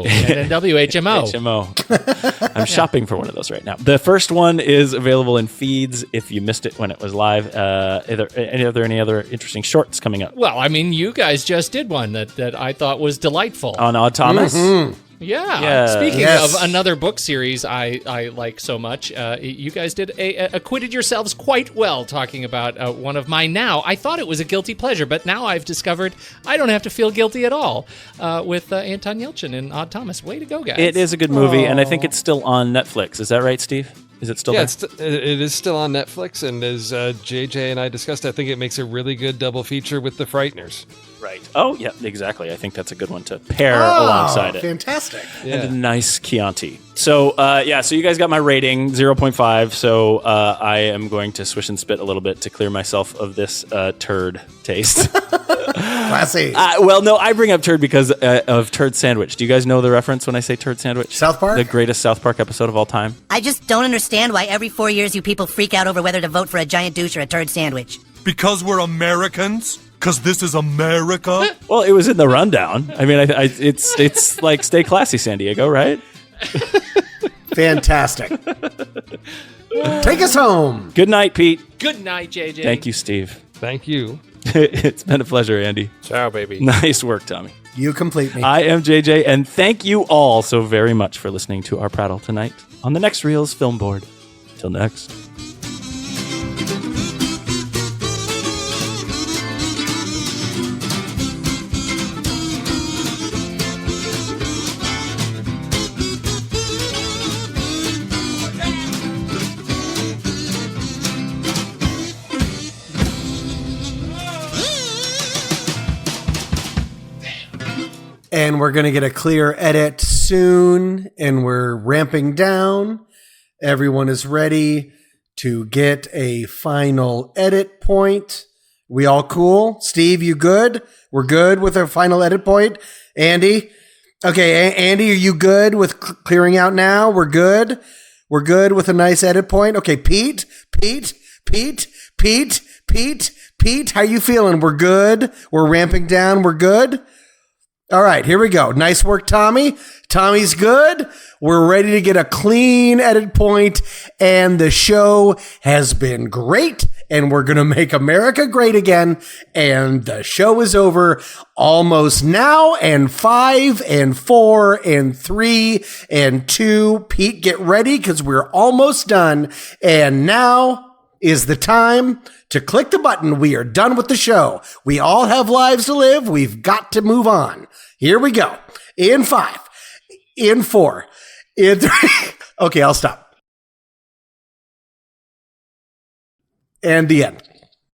NNWHMO. HMO. I'm shopping for one of those right now. The first one is available in feeds if you missed it when it was live. Are there any other interesting shorts coming up? Well, I mean, you guys just did one that I thought was delightful. On Odd Thomas? Yeah. Speaking Yes. of another book series I like so much, you guys did acquitted yourselves quite well talking about one of my I thought it was a guilty pleasure, but now I've discovered I don't have to feel guilty at all with Anton Yelchin and Odd Thomas. Way to go, guys. It is a good movie, and I think it's still on Netflix. Is that right, Steve? Is it still there? It is still on Netflix, and as JJ and I discussed, I think it makes a really good double feature with The Frighteners. Right. Oh, yeah, exactly. I think that's a good one to pair alongside it. Fantastic. And a nice Chianti. So, so you guys got my rating, 0.5. So I am going to swish and spit a little bit to clear myself of this turd taste. Classy. Well, no, I bring up turd because of Turd Sandwich. Do you guys know the reference when I say Turd Sandwich? South Park? The greatest South Park episode of all time. I just don't understand why every 4 years you people freak out over whether to vote for a giant douche or a turd sandwich. Because we're Americans? 'Cause this is America. Well, it was in the rundown. I mean, it's like stay classy, San Diego, right? Fantastic. Take us home. Good night, Pete. Good night, JJ. Thank you, Steve. Thank you. It's been a pleasure, Andy. Ciao, baby. Nice work, Tommy. You complete me. I am JJ, and thank you all so very much for listening to our prattle tonight on the Next Reels Film Board. Till next. And we're going to get a clear edit soon, and we're ramping down. Everyone is ready to get a final edit point. We all cool? Steve, you good? We're good with our final edit point? Andy? Okay, Andy, are you good with clearing out now? We're good? We're good with a nice edit point? Okay, Pete, how you feeling? We're good? We're ramping down? We're good? All right, here we go. Nice work, Tommy. Tommy's good. We're ready to get a clean edit point, and the show has been great, and we're going to make America great again, and the show is over almost now, and 5 and 4 and 3 and 2. Pete, get ready because we're almost done, and now is the time to click the button. We are done with the show. We all have lives to live. We've got to move on. Here we go. In 5, in 4, in 3. Okay, I'll stop. And the end.